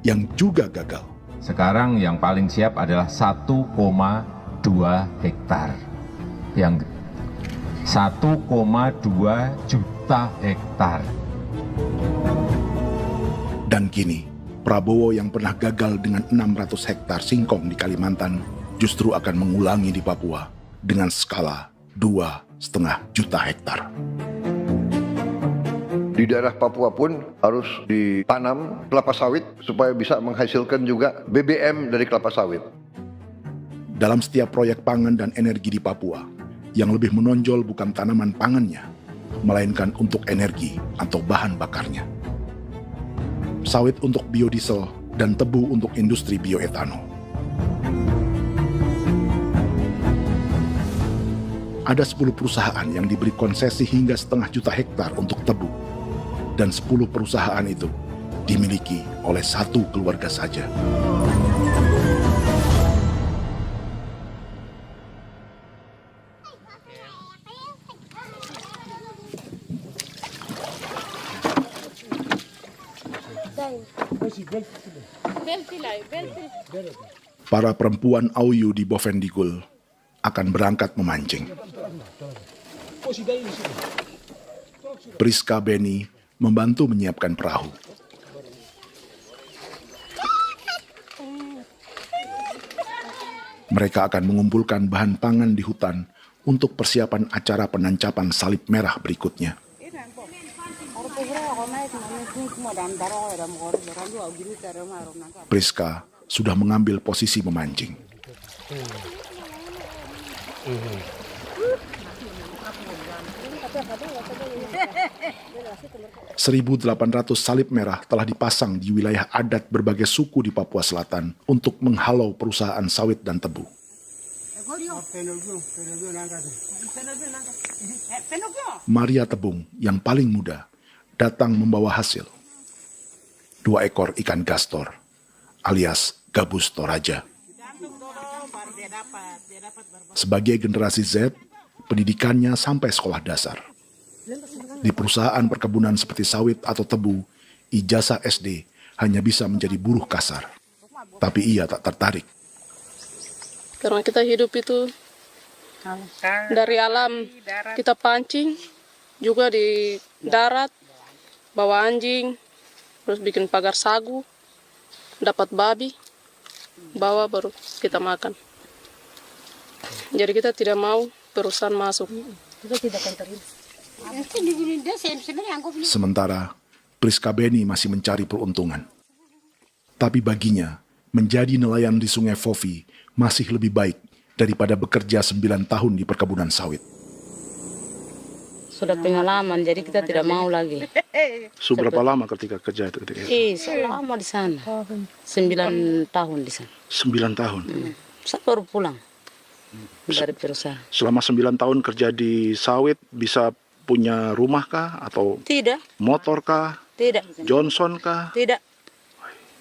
yang juga gagal. Sekarang yang paling siap adalah 1,2 hektar. Yang 1,2 juta hektar. Dan kini, Prabowo yang pernah gagal dengan 600 hektar singkong di Kalimantan justru akan mengulangi di Papua dengan skala 2,5 juta hektar. Di daerah Papua pun harus ditanam kelapa sawit supaya bisa menghasilkan juga BBM dari kelapa sawit. Dalam setiap proyek pangan dan energi di Papua, yang lebih menonjol bukan tanaman pangannya, melainkan untuk energi atau bahan bakarnya. Sawit untuk biodiesel dan tebu untuk industri bioetanol. Ada 10 perusahaan yang diberi konsesi hingga 0,5 juta hektar untuk tebu. Dan 10 perusahaan itu dimiliki oleh satu keluarga saja. Para perempuan Auyu di Bovendigul akan berangkat memancing. Priska Beni membantu menyiapkan perahu. Mereka akan mengumpulkan bahan pangan di hutan untuk persiapan acara penancapan salib merah berikutnya. Priska sudah mengambil posisi memancing. 1.800 salib merah telah dipasang di wilayah adat berbagai suku di Papua Selatan untuk menghalau perusahaan sawit dan tebu. Maria Tebung yang paling muda datang membawa hasil. 2 ekor ikan gastor alias gabus toraja. Sebagai generasi Z, pendidikannya sampai sekolah dasar. Di perusahaan perkebunan seperti sawit atau tebu, ijazah SD hanya bisa menjadi buruh kasar. Tapi ia tak tertarik. Karena kita hidup itu dari alam, kita pancing, juga di darat, bawa anjing, terus bikin pagar sagu, dapat babi, bawa baru kita makan. Jadi kita tidak mau perusahaan masuk. Sementara Priska Beni masih mencari peruntungan. Tapi baginya, menjadi nelayan di Sungai Fofi masih lebih baik daripada bekerja 9 tahun di perkebunan sawit. sudah pengalaman, jadi kita tidak mau lagi. Sudah berapa lama ketika kerja itu? Selama di sana. 9 tahun di sana. 9 tahun? Saya baru pulang dari perusahaan. Selama 9 tahun kerja di sawit, bisa punya rumah kah? Atau Tidak. motor kah? Tidak. Johnson kah? Tidak.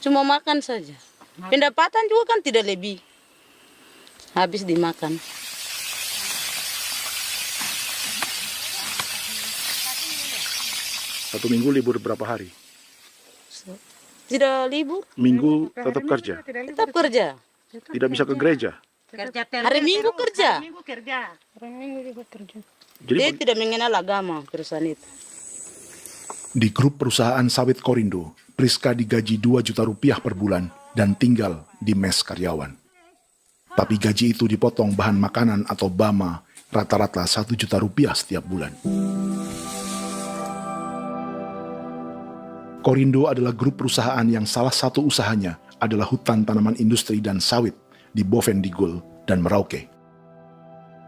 Cuma makan saja. Pendapatan juga kan tidak lebih. Habis dimakan. Satu minggu libur berapa hari? Tidak libur. Minggu tetap kerja? Tetap kerja. Tidak bisa ke gereja? Hari Minggu kerja. Hari Minggu juga kerja. Dia tidak mengenal agama perusahaan itu. Di grup perusahaan sawit Korindo, Priska digaji 2 juta rupiah per bulan dan tinggal di mes karyawan. Tapi gaji itu dipotong bahan makanan atau BAMA rata-rata 1 juta rupiah setiap bulan. Korindo adalah grup perusahaan yang salah satu usahanya adalah hutan tanaman industri dan sawit di Bovendigul dan Merauke.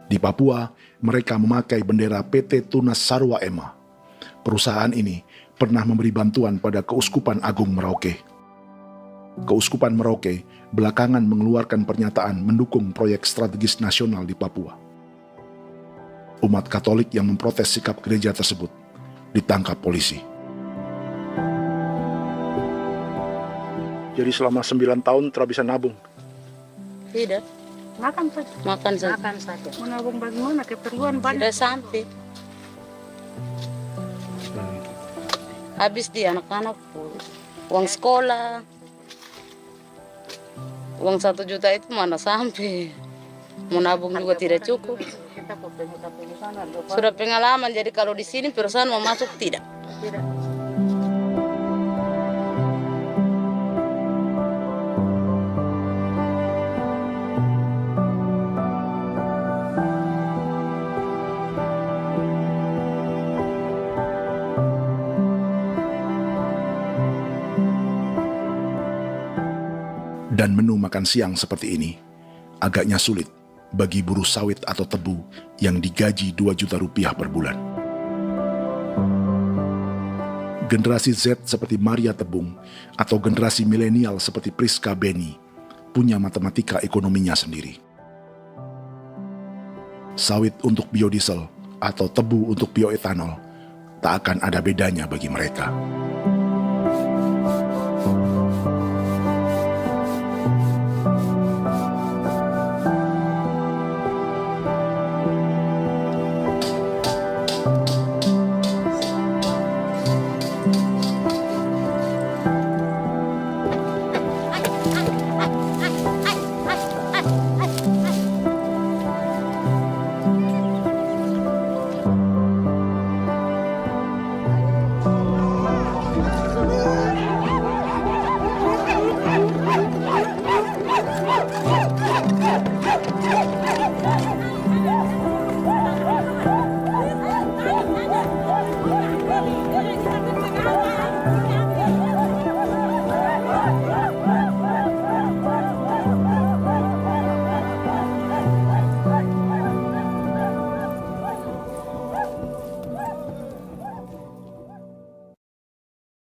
Di Papua, mereka memakai bendera PT Tunas Sarwa Ema. Perusahaan ini pernah memberi bantuan pada Keuskupan Agung Merauke. Keuskupan Merauke belakangan mengeluarkan pernyataan mendukung proyek strategis nasional di Papua. Umat Katolik yang memprotes sikap gereja tersebut ditangkap polisi. Jadi selama 9 tahun tidak bisa nabung? Tidak. Makan saja. Makan saja. Makan saja. Menabung bagaimana keperluan banyak. Tidak sampai. Habis di anak-anak uang sekolah. Uang 1 juta itu mana sampai. Mau nabung juga tidak cukup. Sudah pengalaman, jadi kalau di sini perusahaan mau masuk tidak. Dan menu makan siang seperti ini agaknya sulit bagi buruh sawit atau tebu yang digaji 2 juta rupiah per bulan. Generasi Z seperti Maria Tebung atau generasi milenial seperti Priska Beni punya matematika ekonominya sendiri. Sawit untuk biodiesel atau tebu untuk bioetanol tak akan ada bedanya bagi mereka.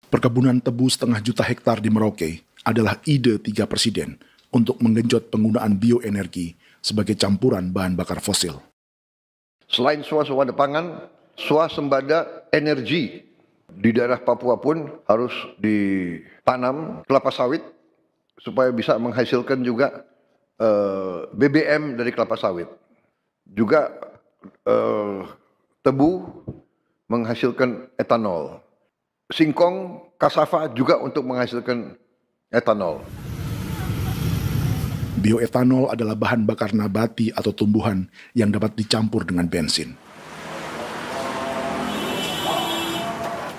Perkebunan tebu 1,5 juta hektar di Merauke adalah ide 3 presiden untuk menggenjot penggunaan bioenergi sebagai campuran bahan bakar fosil. Selain swasembada pangan, swasembada energi di daerah Papua pun harus ditanam kelapa sawit supaya bisa menghasilkan juga BBM dari kelapa sawit. Juga tebu menghasilkan etanol. Singkong, kasava juga untuk menghasilkan etanol. Bioetanol adalah bahan bakar nabati atau tumbuhan yang dapat dicampur dengan bensin.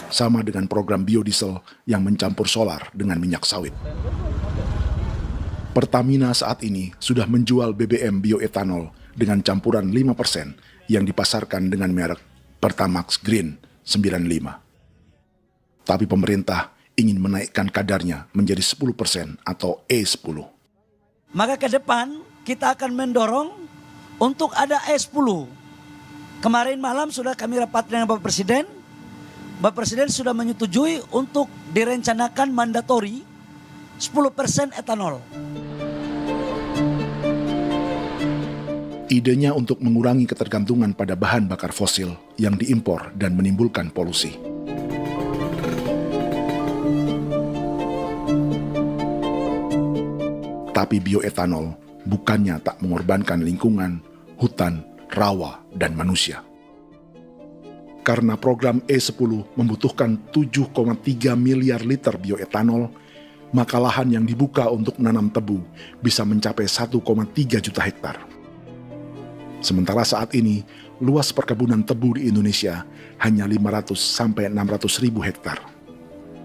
Sama dengan program biodiesel yang mencampur solar dengan minyak sawit. Pertamina saat ini sudah menjual BBM bioetanol dengan campuran 5% yang dipasarkan dengan merek Pertamax Green 95. Tapi pemerintah ingin menaikkan kadarnya menjadi 10% atau E10. Maka ke depan kita akan mendorong untuk ada E10 Kemarin malam sudah kami rapat dengan Bapak Presiden. Bapak Presiden sudah menyetujui untuk direncanakan mandatori 10% etanol. Idenya untuk mengurangi ketergantungan pada bahan bakar fosil yang diimpor dan menimbulkan polusi. Tapi bioetanol bukannya tak mengorbankan lingkungan, hutan, rawa, dan manusia. Karena program E10 membutuhkan 7,3 miliar liter bioetanol, maka lahan yang dibuka untuk menanam tebu bisa mencapai 1,3 juta hektar. Sementara saat ini, luas perkebunan tebu di Indonesia hanya 500 sampai 600 ribu hektar.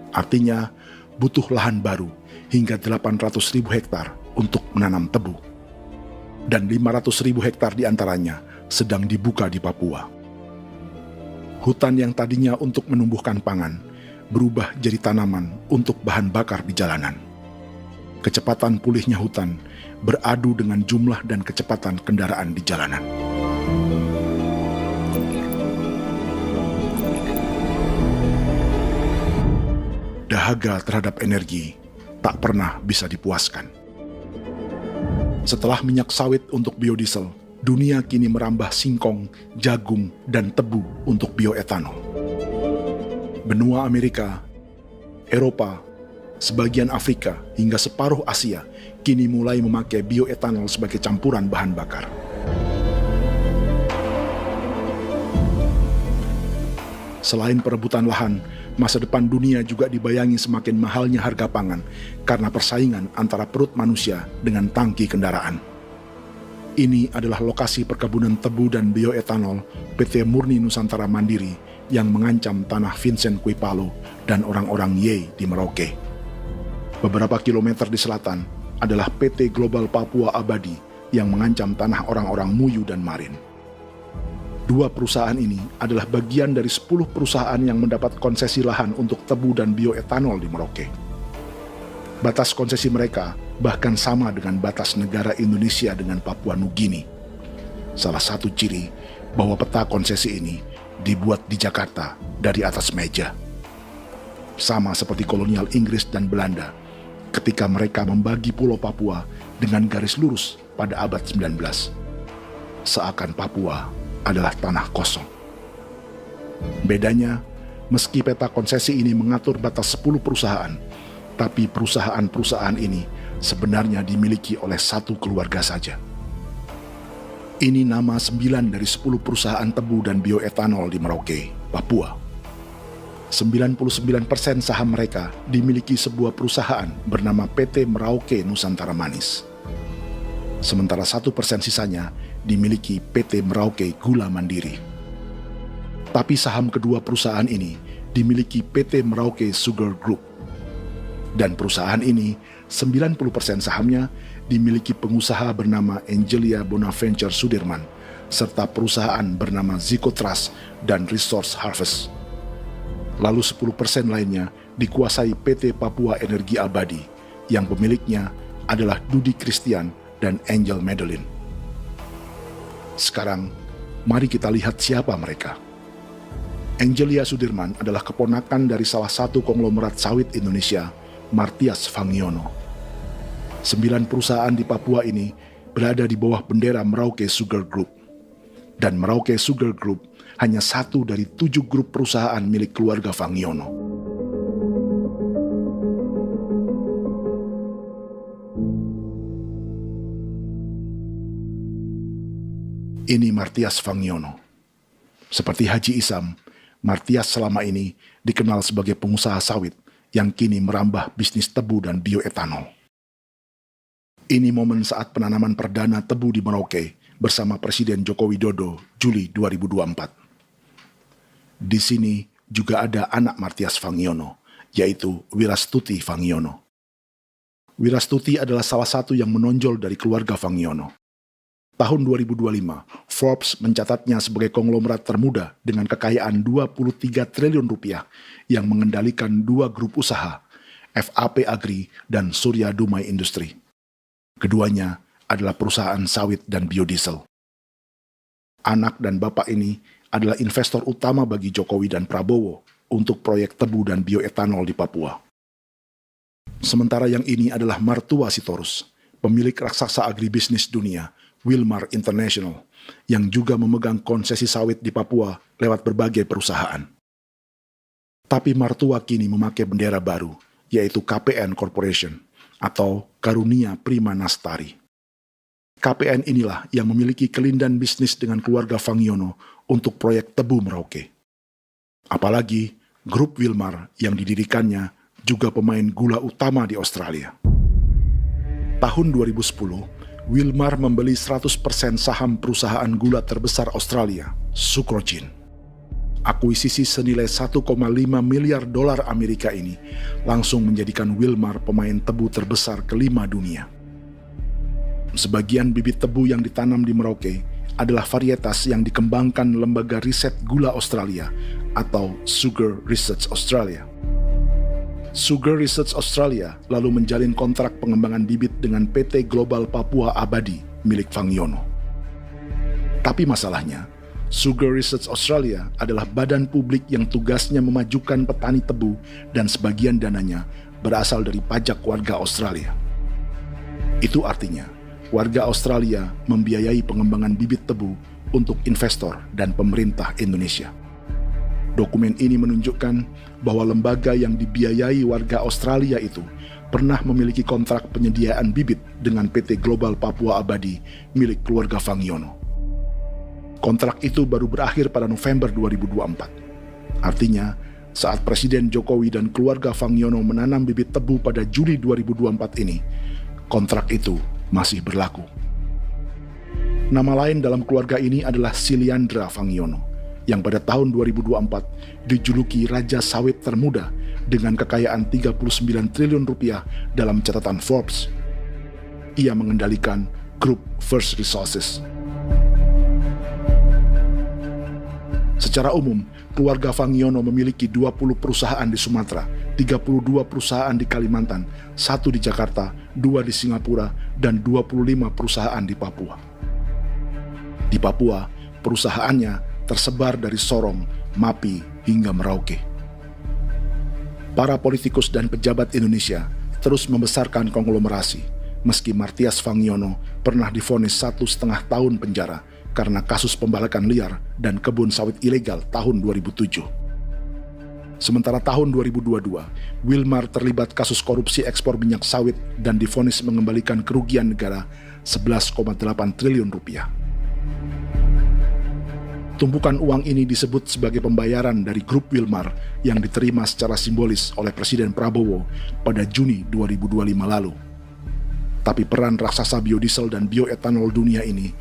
Artinya, butuh lahan baru hingga 800 ribu hektar untuk menanam tebu. Dan 500 ribu hektar diantaranya sedang dibuka di Papua. Hutan yang tadinya untuk menumbuhkan pangan, berubah jadi tanaman untuk bahan bakar di jalanan. Kecepatan pulihnya hutan beradu dengan jumlah dan kecepatan kendaraan di jalanan. Dahaga terhadap energi tak pernah bisa dipuaskan. Setelah minyak sawit untuk biodiesel, dunia kini merambah singkong, jagung, dan tebu untuk bioetanol. Benua Amerika, Eropa, sebagian Afrika, hingga separuh Asia kini mulai memakai bioetanol sebagai campuran bahan bakar. Selain perebutan lahan, masa depan dunia juga dibayangi semakin mahalnya harga pangan karena persaingan antara perut manusia dengan tangki kendaraan. Ini adalah lokasi perkebunan tebu dan bioetanol PT Murni Nusantara Mandiri yang mengancam tanah Vincent Quipalo dan orang-orang Ye di Merauke. Beberapa kilometer di selatan adalah PT Global Papua Abadi yang mengancam tanah orang-orang Muyu dan Marin. Dua perusahaan ini adalah bagian dari 10 perusahaan yang mendapat konsesi lahan untuk tebu dan bioetanol di Merauke. Batas konsesi mereka bahkan sama dengan batas negara Indonesia dengan Papua Nugini. Salah satu ciri bahwa peta konsesi ini dibuat di Jakarta dari atas meja. Sama seperti kolonial Inggris dan Belanda ketika mereka membagi Pulau Papua dengan garis lurus pada abad 19. Seakan Papua adalah tanah kosong. Bedanya, meski peta konsesi ini mengatur batas 10 perusahaan, tapi perusahaan-perusahaan ini sebenarnya dimiliki oleh satu keluarga saja. Ini nama 9 dari 10 perusahaan tebu dan bioetanol di Merauke, Papua. 99% saham mereka dimiliki sebuah perusahaan bernama PT Merauke Nusantara Manis. Sementara 1% sisanya dimiliki PT Merauke Gula Mandiri. Tapi saham kedua perusahaan ini dimiliki PT Merauke Sugar Group. Dan perusahaan ini 90% sahamnya dimiliki pengusaha bernama Angelia Bonaventure Sudirman serta perusahaan bernama Zico Trust dan Resource Harvest. Lalu 10% lainnya dikuasai PT Papua Energi Abadi yang pemiliknya adalah Dudi Christian dan Angel Madeline. Sekarang, mari kita lihat siapa mereka. Angelia Sudirman adalah keponakan dari salah satu konglomerat sawit Indonesia, Martias Fangiono. 9 perusahaan di Papua ini berada di bawah bendera Merauke Sugar Group. Dan Merauke Sugar Group hanya satu dari 7 grup perusahaan milik keluarga Fangiono. Ini Martias Fangiono. Seperti Haji Isam, Martias selama ini dikenal sebagai pengusaha sawit yang kini merambah bisnis tebu dan bioetanol. Ini momen saat penanaman perdana tebu di Merauke bersama Presiden Joko Widodo Juli 2024. Di sini juga ada anak Martias Fangiono, yaitu Wirastuti Fangiono. Wirastuti adalah salah satu yang menonjol dari keluarga Fangiono. Tahun 2025, Forbes mencatatnya sebagai konglomerat termuda dengan kekayaan 23 triliun rupiah yang mengendalikan 2 grup usaha, FAP Agri dan Surya Dumai Industri. Keduanya adalah perusahaan sawit dan biodiesel. Anak dan bapak ini adalah investor utama bagi Jokowi dan Prabowo untuk proyek tebu dan bioetanol di Papua. Sementara yang ini adalah Martua Sitorus, pemilik raksasa agribisnis dunia, Wilmar International, yang juga memegang konsesi sawit di Papua lewat berbagai perusahaan. Tapi Martua kini memakai bendera baru, yaitu KPN Corporation atau Karunia Prima Nastari. KPN inilah yang memiliki kelindan bisnis dengan keluarga Fangiono untuk proyek tebu Merauke. Apalagi grup Wilmar yang didirikannya juga pemain gula utama di Australia. Tahun 2010, Wilmar membeli 100% saham perusahaan gula terbesar Australia, Sucrogin. Akuisisi senilai 1,5 miliar dolar Amerika ini langsung menjadikan Wilmar pemain tebu terbesar kelima dunia. Sebagian bibit tebu yang ditanam di Merauke adalah varietas yang dikembangkan Lembaga Riset Gula Australia atau Sugar Research Australia. Sugar Research Australia lalu menjalin kontrak pengembangan bibit dengan PT Global Papua Abadi milik Fangiono. Tapi masalahnya, Sugar Research Australia adalah badan publik yang tugasnya memajukan petani tebu dan sebagian dananya berasal dari pajak warga Australia. Itu artinya, warga Australia membiayai pengembangan bibit tebu untuk investor dan pemerintah Indonesia. Dokumen ini menunjukkan bahwa lembaga yang dibiayai warga Australia itu pernah memiliki kontrak penyediaan bibit dengan PT Global Papua Abadi milik keluarga Fangiono. Kontrak itu baru berakhir pada November 2024. Artinya, saat Presiden Jokowi dan keluarga Fangiono menanam bibit tebu pada Juli 2024 ini, kontrak itu masih berlaku. Nama lain dalam keluarga ini adalah Siliandra Fangiono, yang pada tahun 2024 dijuluki Raja Sawit Termuda dengan kekayaan 39 triliun rupiah dalam catatan Forbes. Ia mengendalikan grup First Resources. Secara umum, keluarga Fangiono memiliki 20 perusahaan di Sumatera, 32 perusahaan di Kalimantan, 1 di Jakarta, 2 di Singapura, dan 25 perusahaan di Papua. Di Papua, perusahaannya tersebar dari Sorong, Mapi, hingga Merauke. Para politikus dan pejabat Indonesia terus membesarkan konglomerasi, meski Martias Fangiono pernah divonis 1,5 tahun penjara karena kasus pembalakan liar dan kebun sawit ilegal tahun 2007. Sementara tahun 2022, Wilmar terlibat kasus korupsi ekspor minyak sawit dan divonis mengembalikan kerugian negara 11,8 triliun rupiah. Tumpukan uang ini disebut sebagai pembayaran dari grup Wilmar yang diterima secara simbolis oleh Presiden Prabowo pada Juni 2025 lalu. Tapi peran raksasa biodiesel dan bioetanol dunia ini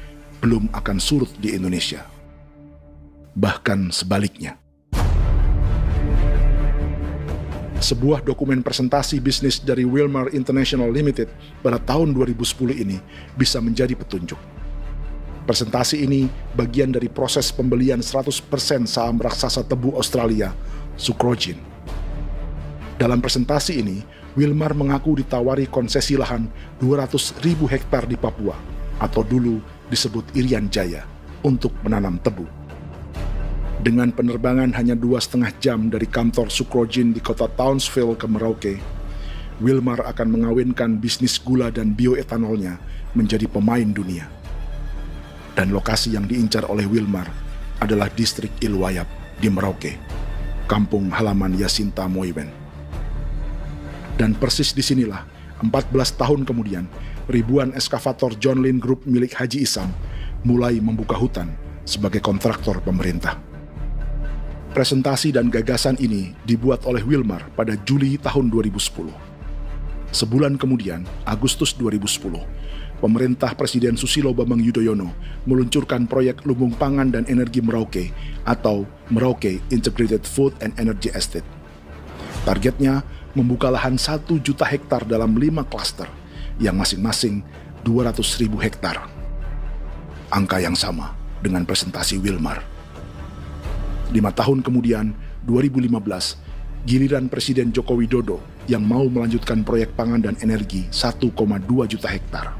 belum akan surut di Indonesia. Bahkan sebaliknya. Sebuah dokumen presentasi bisnis dari Wilmar International Limited pada tahun 2010 ini bisa menjadi petunjuk. Presentasi ini bagian dari proses pembelian 100% saham raksasa tebu Australia, Sucrogin. Dalam presentasi ini, Wilmar mengaku ditawari konsesi lahan 200.000 hektar di Papua, atau dulu disebut Irian Jaya, untuk menanam tebu. Dengan penerbangan hanya 2,5 jam dari kantor Sucrogin di kota Townsville ke Merauke, Wilmar akan mengawinkan bisnis gula dan bioetanolnya menjadi pemain dunia. Dan lokasi yang diincar oleh Wilmar adalah distrik Ilwayap di Merauke, kampung halaman Yasinta Moiwen. Dan persis disinilah, 14 tahun kemudian, ribuan eskavator John Lynn Group milik Haji Isam mulai membuka hutan sebagai kontraktor pemerintah. Presentasi dan gagasan ini dibuat oleh Wilmar pada Juli tahun 2010. Sebulan kemudian, Agustus 2010, pemerintah Presiden Susilo Bambang Yudhoyono meluncurkan proyek Lumbung Pangan dan Energi Merauke atau Merauke Integrated Food and Energy Estate. Targetnya membuka lahan 1 juta hektar dalam 5 klaster yang masing-masing 200.000 hektar. Angka yang sama dengan presentasi Wilmar. 5 tahun kemudian, 2015, giliran Presiden Joko Widodo yang mau melanjutkan proyek pangan dan energi 1,2 juta hektar.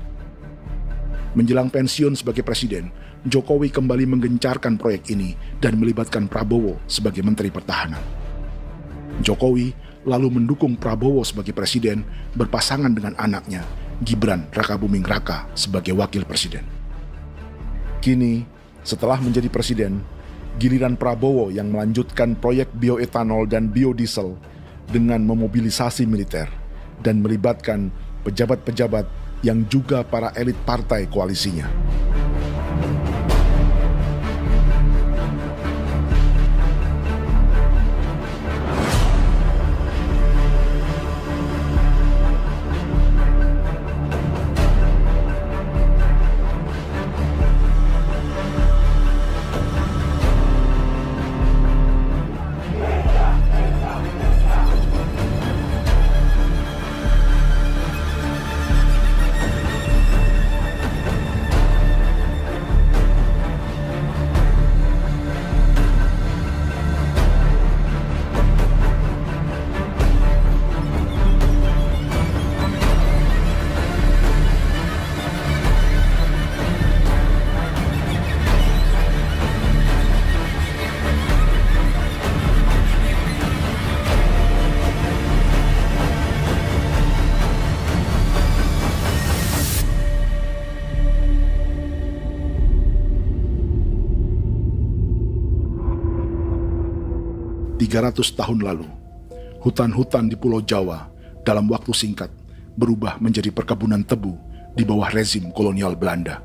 Menjelang pensiun sebagai presiden, Jokowi kembali menggencarkan proyek ini dan melibatkan Prabowo sebagai Menteri Pertahanan. Jokowi lalu mendukung Prabowo sebagai presiden berpasangan dengan anaknya, Gibran Rakabuming Raka sebagai wakil presiden. Kini, setelah menjadi presiden, giliran Prabowo yang melanjutkan proyek bioetanol dan biodiesel dengan memobilisasi militer dan melibatkan pejabat-pejabat yang juga para elit partai koalisinya. ...300 tahun lalu, hutan-hutan di Pulau Jawa dalam waktu singkat berubah menjadi perkebunan tebu di bawah rezim kolonial Belanda.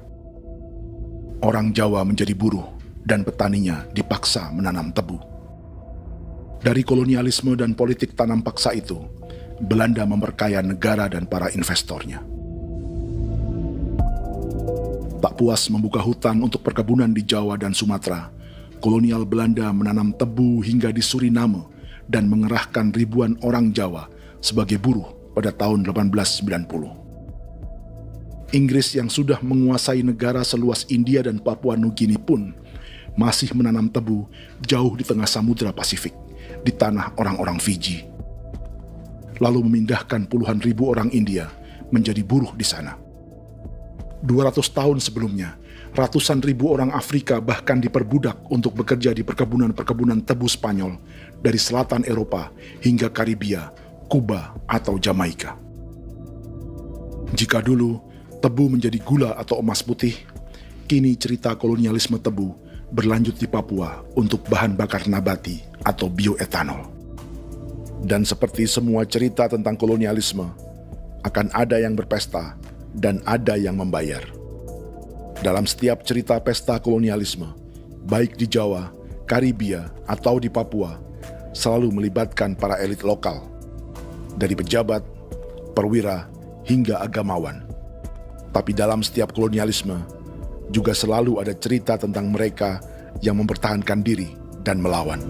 Orang Jawa menjadi buruh dan petaninya dipaksa menanam tebu. Dari kolonialisme dan politik tanam paksa itu, Belanda memperkaya negara dan para investornya. Tak puas membuka hutan untuk perkebunan di Jawa dan Sumatera, kolonial Belanda menanam tebu hingga di Suriname dan mengerahkan ribuan orang Jawa sebagai buruh pada tahun 1890. Inggris yang sudah menguasai negara seluas India dan Papua Nugini pun masih menanam tebu jauh di tengah Samudra Pasifik, di tanah orang-orang Fiji. Lalu memindahkan puluhan ribu orang India menjadi buruh di sana. 200 tahun sebelumnya, ratusan ribu orang Afrika bahkan diperbudak untuk bekerja di perkebunan-perkebunan tebu Spanyol dari selatan Eropa hingga Karibia, Kuba, atau Jamaika. Jika dulu tebu menjadi gula atau emas putih, kini cerita kolonialisme tebu berlanjut di Papua untuk bahan bakar nabati atau bioetanol. Dan seperti semua cerita tentang kolonialisme, akan ada yang berpesta dan ada yang membayar. Dalam setiap cerita pesta kolonialisme, baik di Jawa, Karibia, atau di Papua, selalu melibatkan para elit lokal, dari pejabat, perwira, hingga agamawan. Tapi dalam setiap kolonialisme, juga selalu ada cerita tentang mereka yang mempertahankan diri dan melawan.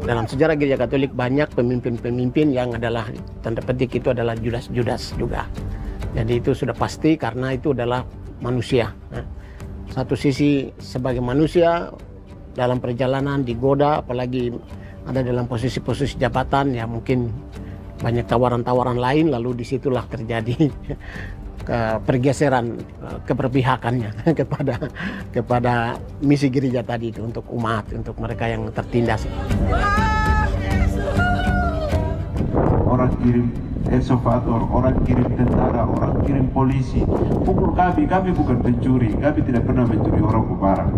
Dalam sejarah Gereja Katolik banyak pemimpin-pemimpin yang adalah tanda petik itu adalah Judas juga. Jadi itu sudah pasti karena itu adalah manusia. Satu sisi sebagai manusia dalam perjalanan digoda, apalagi ada dalam posisi-posisi jabatan ya mungkin banyak tawaran-tawaran lain, lalu disitulah terjadi pergeseran keberpihakannya kepada misi gereja tadi itu untuk umat, untuk mereka yang tertindas. Orang kirim eksavator, orang kirim tentara, orang kirim polisi. Pukul kami bukan pencuri, kami tidak pernah mencuri orang barang.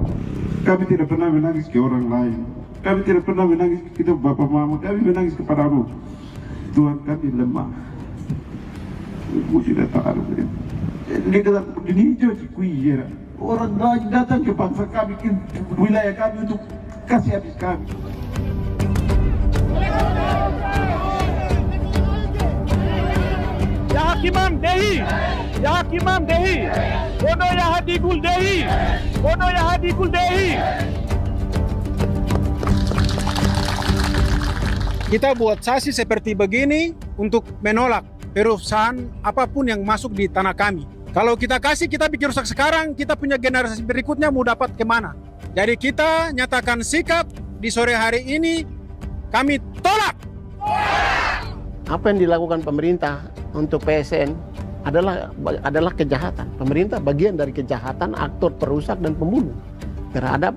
Kami tidak pernah menangis ke orang lain. Kami tidak pernah menangis ke kita bapak mama, kami menangis kepadamu. Tuhan kami lemah. Ibu tidak tahu. Dia kata, ini hijau cikui. Orang lain datang ke bangsa kami, ke wilayah kami untuk kasih habis kami. Ya Hakimam Dehi, Ya Hakimam Dehi, Bono Ya Hadikul Dehi, Bono Ya Hadikul Dehi. Kita buat sasi seperti begini untuk menolak perusahaan apapun yang masuk di tanah kami. Kalau kita kasih, kita bikin rusak sekarang, kita punya generasi berikutnya mau dapat kemana? Jadi kita nyatakan sikap di sore hari ini, kami tolak. Apa yang dilakukan pemerintah untuk PSN adalah kejahatan. Pemerintah bagian dari kejahatan, aktor perusak dan pembunuh terhadap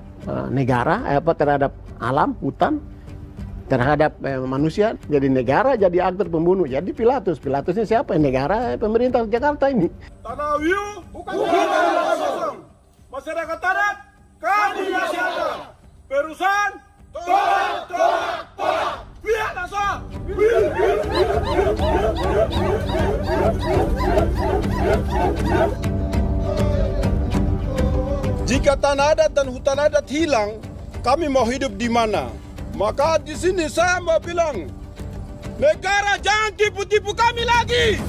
negara, terhadap alam, hutan, terhadap manusia. Jadi negara jadi aktor pembunuh. Jadi Pilatusnya siapa? Negara, pemerintah Jakarta ini. Tanah Wiu bukan kosong. Masyarakat tanah kami masyarakat. Perusahaan tolak. Biar asal. Jika tanah adat dan hutan adat hilang, kami mau hidup di mana? Maka di sini saya mau bilang, negara jangan tipu-tipu kami lagi.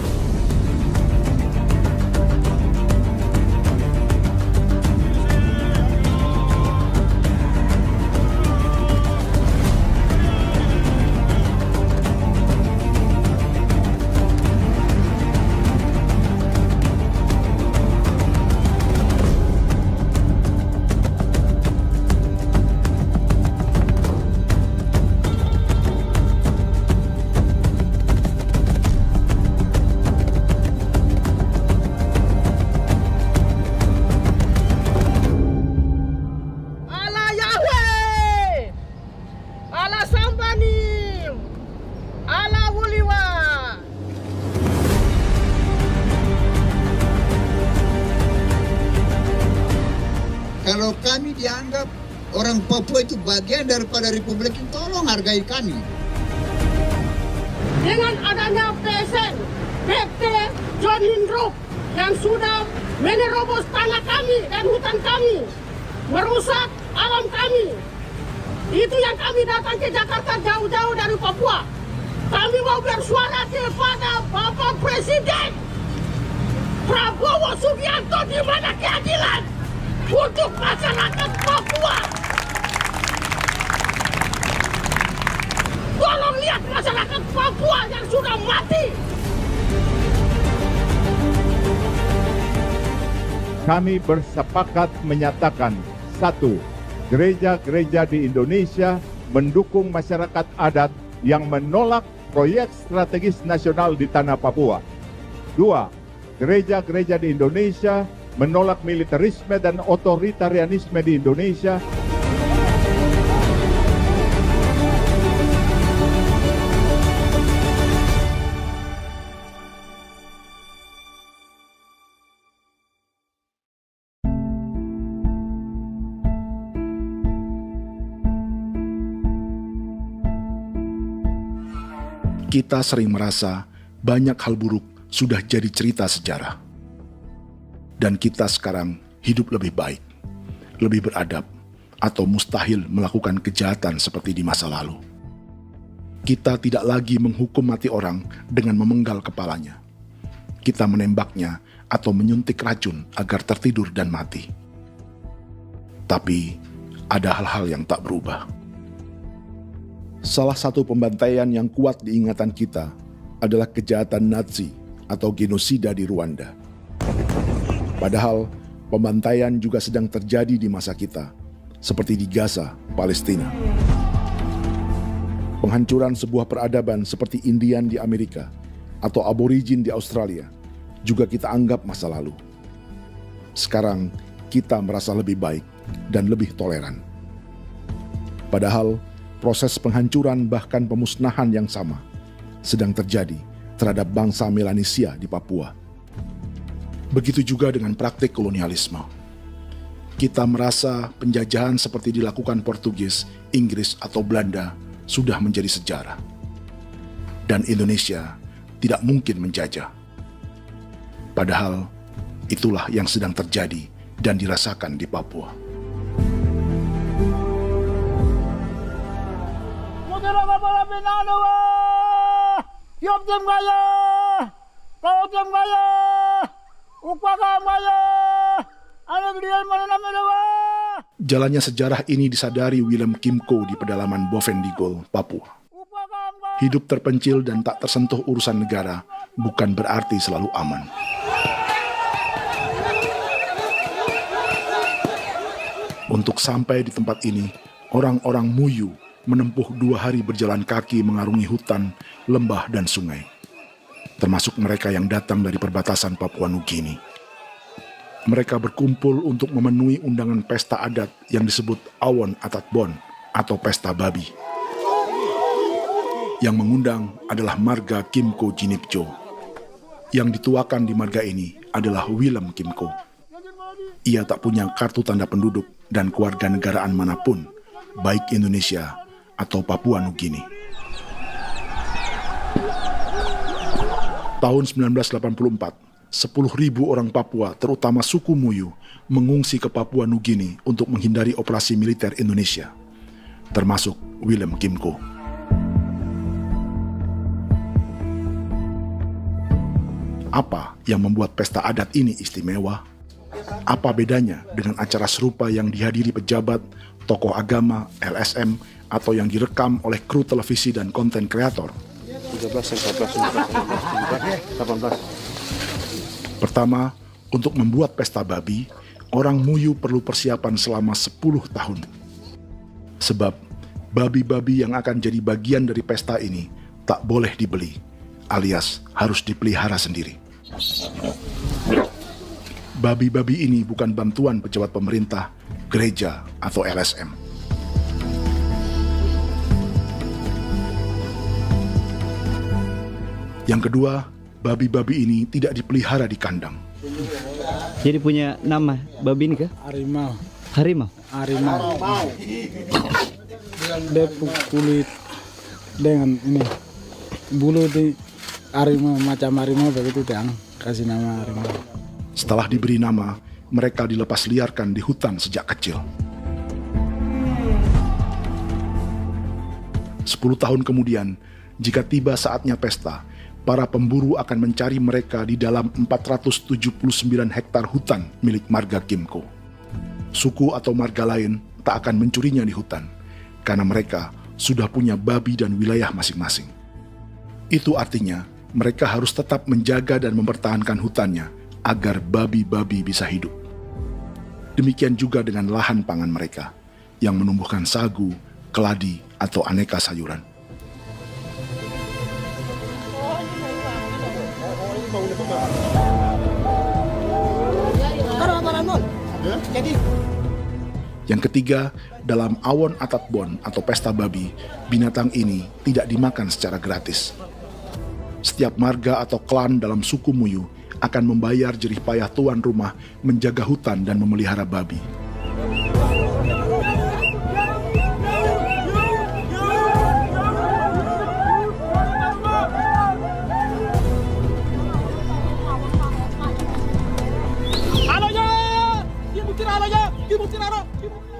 Kalau kami dianggap orang Papua itu bagian daripada Republik ini, tolong hargai kami. Dengan adanya PSN, PT John Lindrop yang sudah menerobos tanah kami dan hutan kami, merusak alam kami. Itu yang kami datang ke Jakarta jauh-jauh dari Papua. Kami mau bersuara kepada Bapak Presiden Prabowo Subianto, di mana keadilan untuk masyarakat Papua. Tolong lihat masyarakat Papua yang sudah mati. Kami bersepakat menyatakan, 1. Gereja-gereja di Indonesia mendukung masyarakat adat yang menolak proyek strategis nasional di tanah Papua. 2. Gereja-gereja di Indonesia menolak militerisme dan otoritarianisme di Indonesia. Kita sering merasa banyak hal buruk sudah jadi cerita sejarah. Dan kita sekarang hidup lebih baik, lebih beradab, atau mustahil melakukan kejahatan seperti di masa lalu. Kita tidak lagi menghukum mati orang dengan memenggal kepalanya. Kita menembaknya atau menyuntik racun agar tertidur dan mati. Tapi ada hal-hal yang tak berubah. Salah satu pembantaian yang kuat di ingatan kita adalah kejahatan Nazi atau genosida di Rwanda. Padahal pembantaian juga sedang terjadi di masa kita, seperti di Gaza, Palestina. Penghancuran sebuah peradaban seperti Indian di Amerika atau aborigin di Australia juga kita anggap masa lalu. Sekarang kita merasa lebih baik dan lebih toleran. Padahal proses penghancuran bahkan pemusnahan yang sama sedang terjadi terhadap bangsa Melanesia di Papua. Begitu juga dengan praktik kolonialisme. Kita merasa penjajahan seperti dilakukan Portugis, Inggris, atau Belanda sudah menjadi sejarah. Dan Indonesia tidak mungkin menjajah. Padahal itulah yang sedang terjadi dan dirasakan di Papua. Kautem kaya, upaka kaya, anak kalian mana namanya? Jalannya sejarah ini disadari Willem Kimco di pedalaman Bovendigol, Papua. Hidup terpencil dan tak tersentuh urusan negara bukan berarti selalu aman. Untuk sampai di tempat ini, orang-orang Muyu menempuh 2 hari berjalan kaki mengarungi hutan, lembah, dan sungai. Termasuk mereka yang datang dari perbatasan Papua Nugini. Mereka berkumpul untuk memenuhi undangan pesta adat yang disebut Awon Atat Bon atau Pesta Babi. Yang mengundang adalah marga Kimco Jinipjo. Yang dituakan di marga ini adalah Willem Kimco. Ia tak punya kartu tanda penduduk dan kewarganegaraan manapun, baik Indonesia atau Papua Nugini. Tahun 1984, 10.000 orang Papua, terutama suku Muyu, mengungsi ke Papua Nugini untuk menghindari operasi militer Indonesia, termasuk Willem Kimco. Apa yang membuat pesta adat ini istimewa? Apa bedanya dengan acara serupa yang dihadiri pejabat, tokoh agama, LSM, atau yang direkam oleh kru televisi dan konten kreator? 13, 14, 15, 18. Pertama, untuk membuat pesta babi, orang Muyu perlu persiapan selama 10 tahun. Sebab, babi-babi yang akan jadi bagian dari pesta ini tak boleh dibeli, alias harus dipelihara sendiri. Babi-babi ini bukan bantuan pejabat pemerintah, gereja, atau LSM. Yang kedua, babi-babi ini tidak dipelihara di kandang. Jadi punya nama babi ini kah? Harimau. Harimau? Harimau. Dia kulit dengan ini bulu di harimau, macam harimau begitu yang kasih nama harimau. Setelah diberi nama, mereka dilepas liarkan di hutan sejak kecil. 10 tahun kemudian, jika tiba saatnya pesta, para pemburu akan mencari mereka di dalam 479 hektar hutan milik marga Kimco. Suku atau marga lain tak akan mencurinya di hutan, karena mereka sudah punya babi dan wilayah masing-masing. Itu artinya mereka harus tetap menjaga dan mempertahankan hutannya agar babi-babi bisa hidup. Demikian juga dengan lahan pangan mereka, yang menumbuhkan sagu, keladi, atau aneka sayuran. Yang ketiga, dalam Awon Atat Bon atau pesta babi, binatang ini tidak dimakan secara gratis. Setiap marga atau klan dalam suku Muyu akan membayar jerih payah tuan rumah menjaga hutan dan memelihara babi.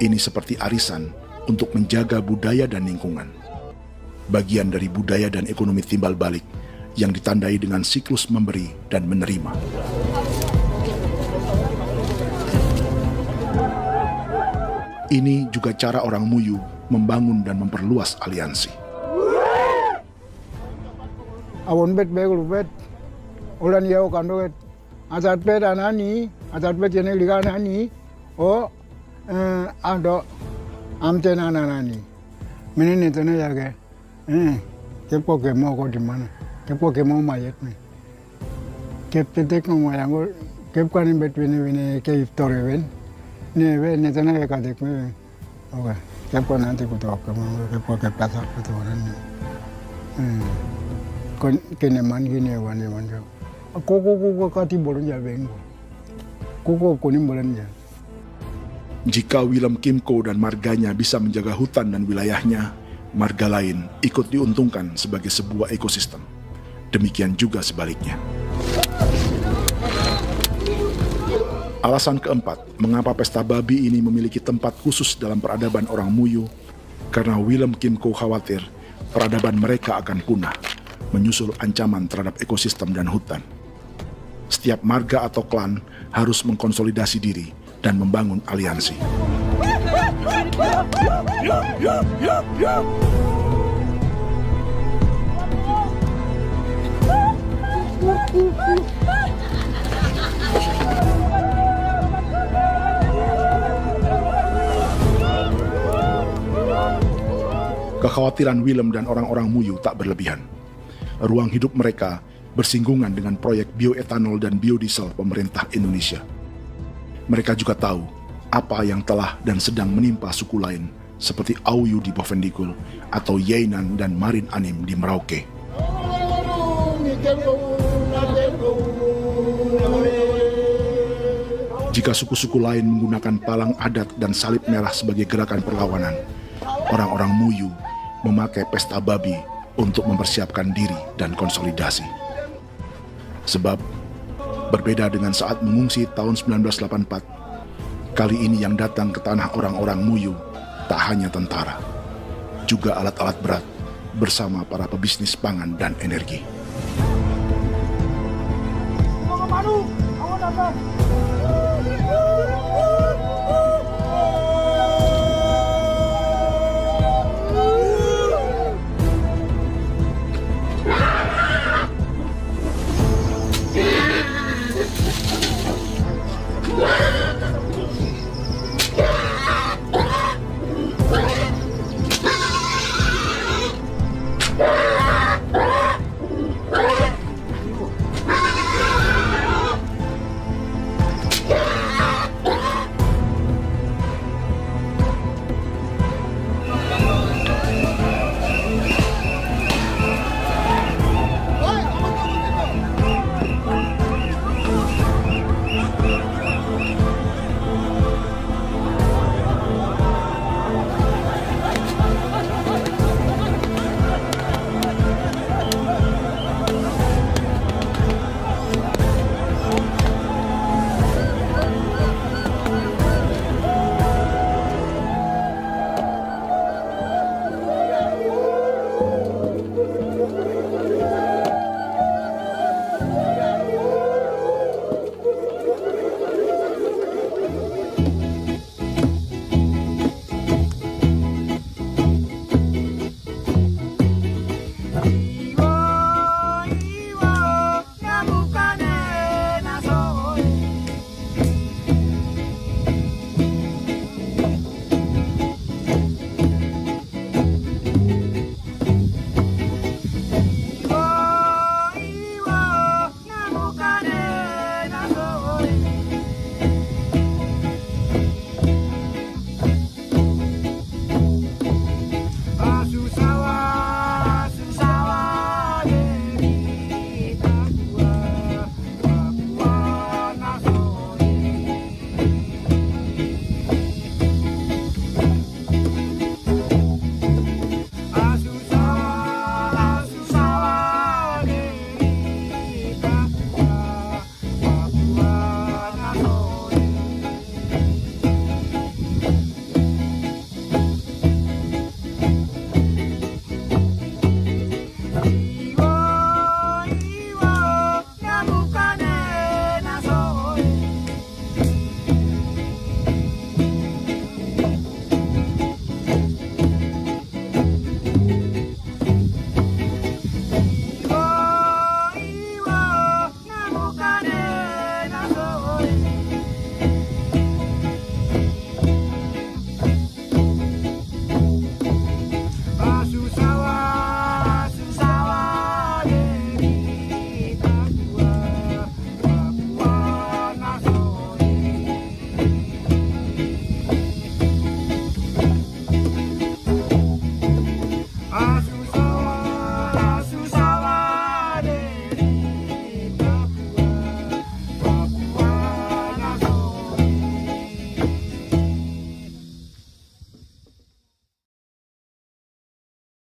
Ini seperti arisan untuk menjaga budaya dan lingkungan. Bagian dari budaya dan ekonomi timbal balik yang ditandai dengan siklus memberi dan menerima. Ini juga cara orang Muyu membangun dan memperluas aliansi. Awon bet begul bet, ulan yau kando bet, asat bet anani, asat bet jenek liga anani, oh ando amten anani, menini tu ni jaga, kepo kemo ko di mana, kepo kemo mayat ni, kep tetek ko mayang ko, kep kanin bet bini ke iftore ben, ni ben ni tu ni kadek me, oke, kepo nanti ko tu kemo, kepo kep pasar ko tu orang ni, kene man gini wani wanjo, koko kati bolon jaben, koko kuning bolon jaben. Jika Willem Kimco dan marganya bisa menjaga hutan dan wilayahnya, marga lain ikut diuntungkan sebagai sebuah ekosistem. Demikian juga sebaliknya. Alasan keempat, mengapa pesta babi ini memiliki tempat khusus dalam peradaban orang Muyu, karena Willem Kimco khawatir peradaban mereka akan punah, menyusul ancaman terhadap ekosistem dan hutan. setiap marga atau klan harus mengkonsolidasi diri dan membangun aliansi. Kekhawatiran Willem dan orang-orang Muyu tak berlebihan. Ruang hidup mereka bersinggungan dengan proyek bioetanol dan biodiesel pemerintah Indonesia. Mereka juga tahu apa yang telah dan sedang menimpa suku lain seperti Auyu di Bovendigul atau Yainan dan Marin Anim di Merauke. Jika suku-suku lain menggunakan palang adat dan salib merah sebagai gerakan perlawanan, orang-orang Muyu memakai pesta babi untuk mempersiapkan diri dan konsolidasi. Sebab, berbeda dengan saat mengungsi tahun 1984, kali ini yang datang ke tanah orang-orang Muyu tak hanya tentara, juga alat-alat berat bersama para pebisnis pangan dan energi. Awan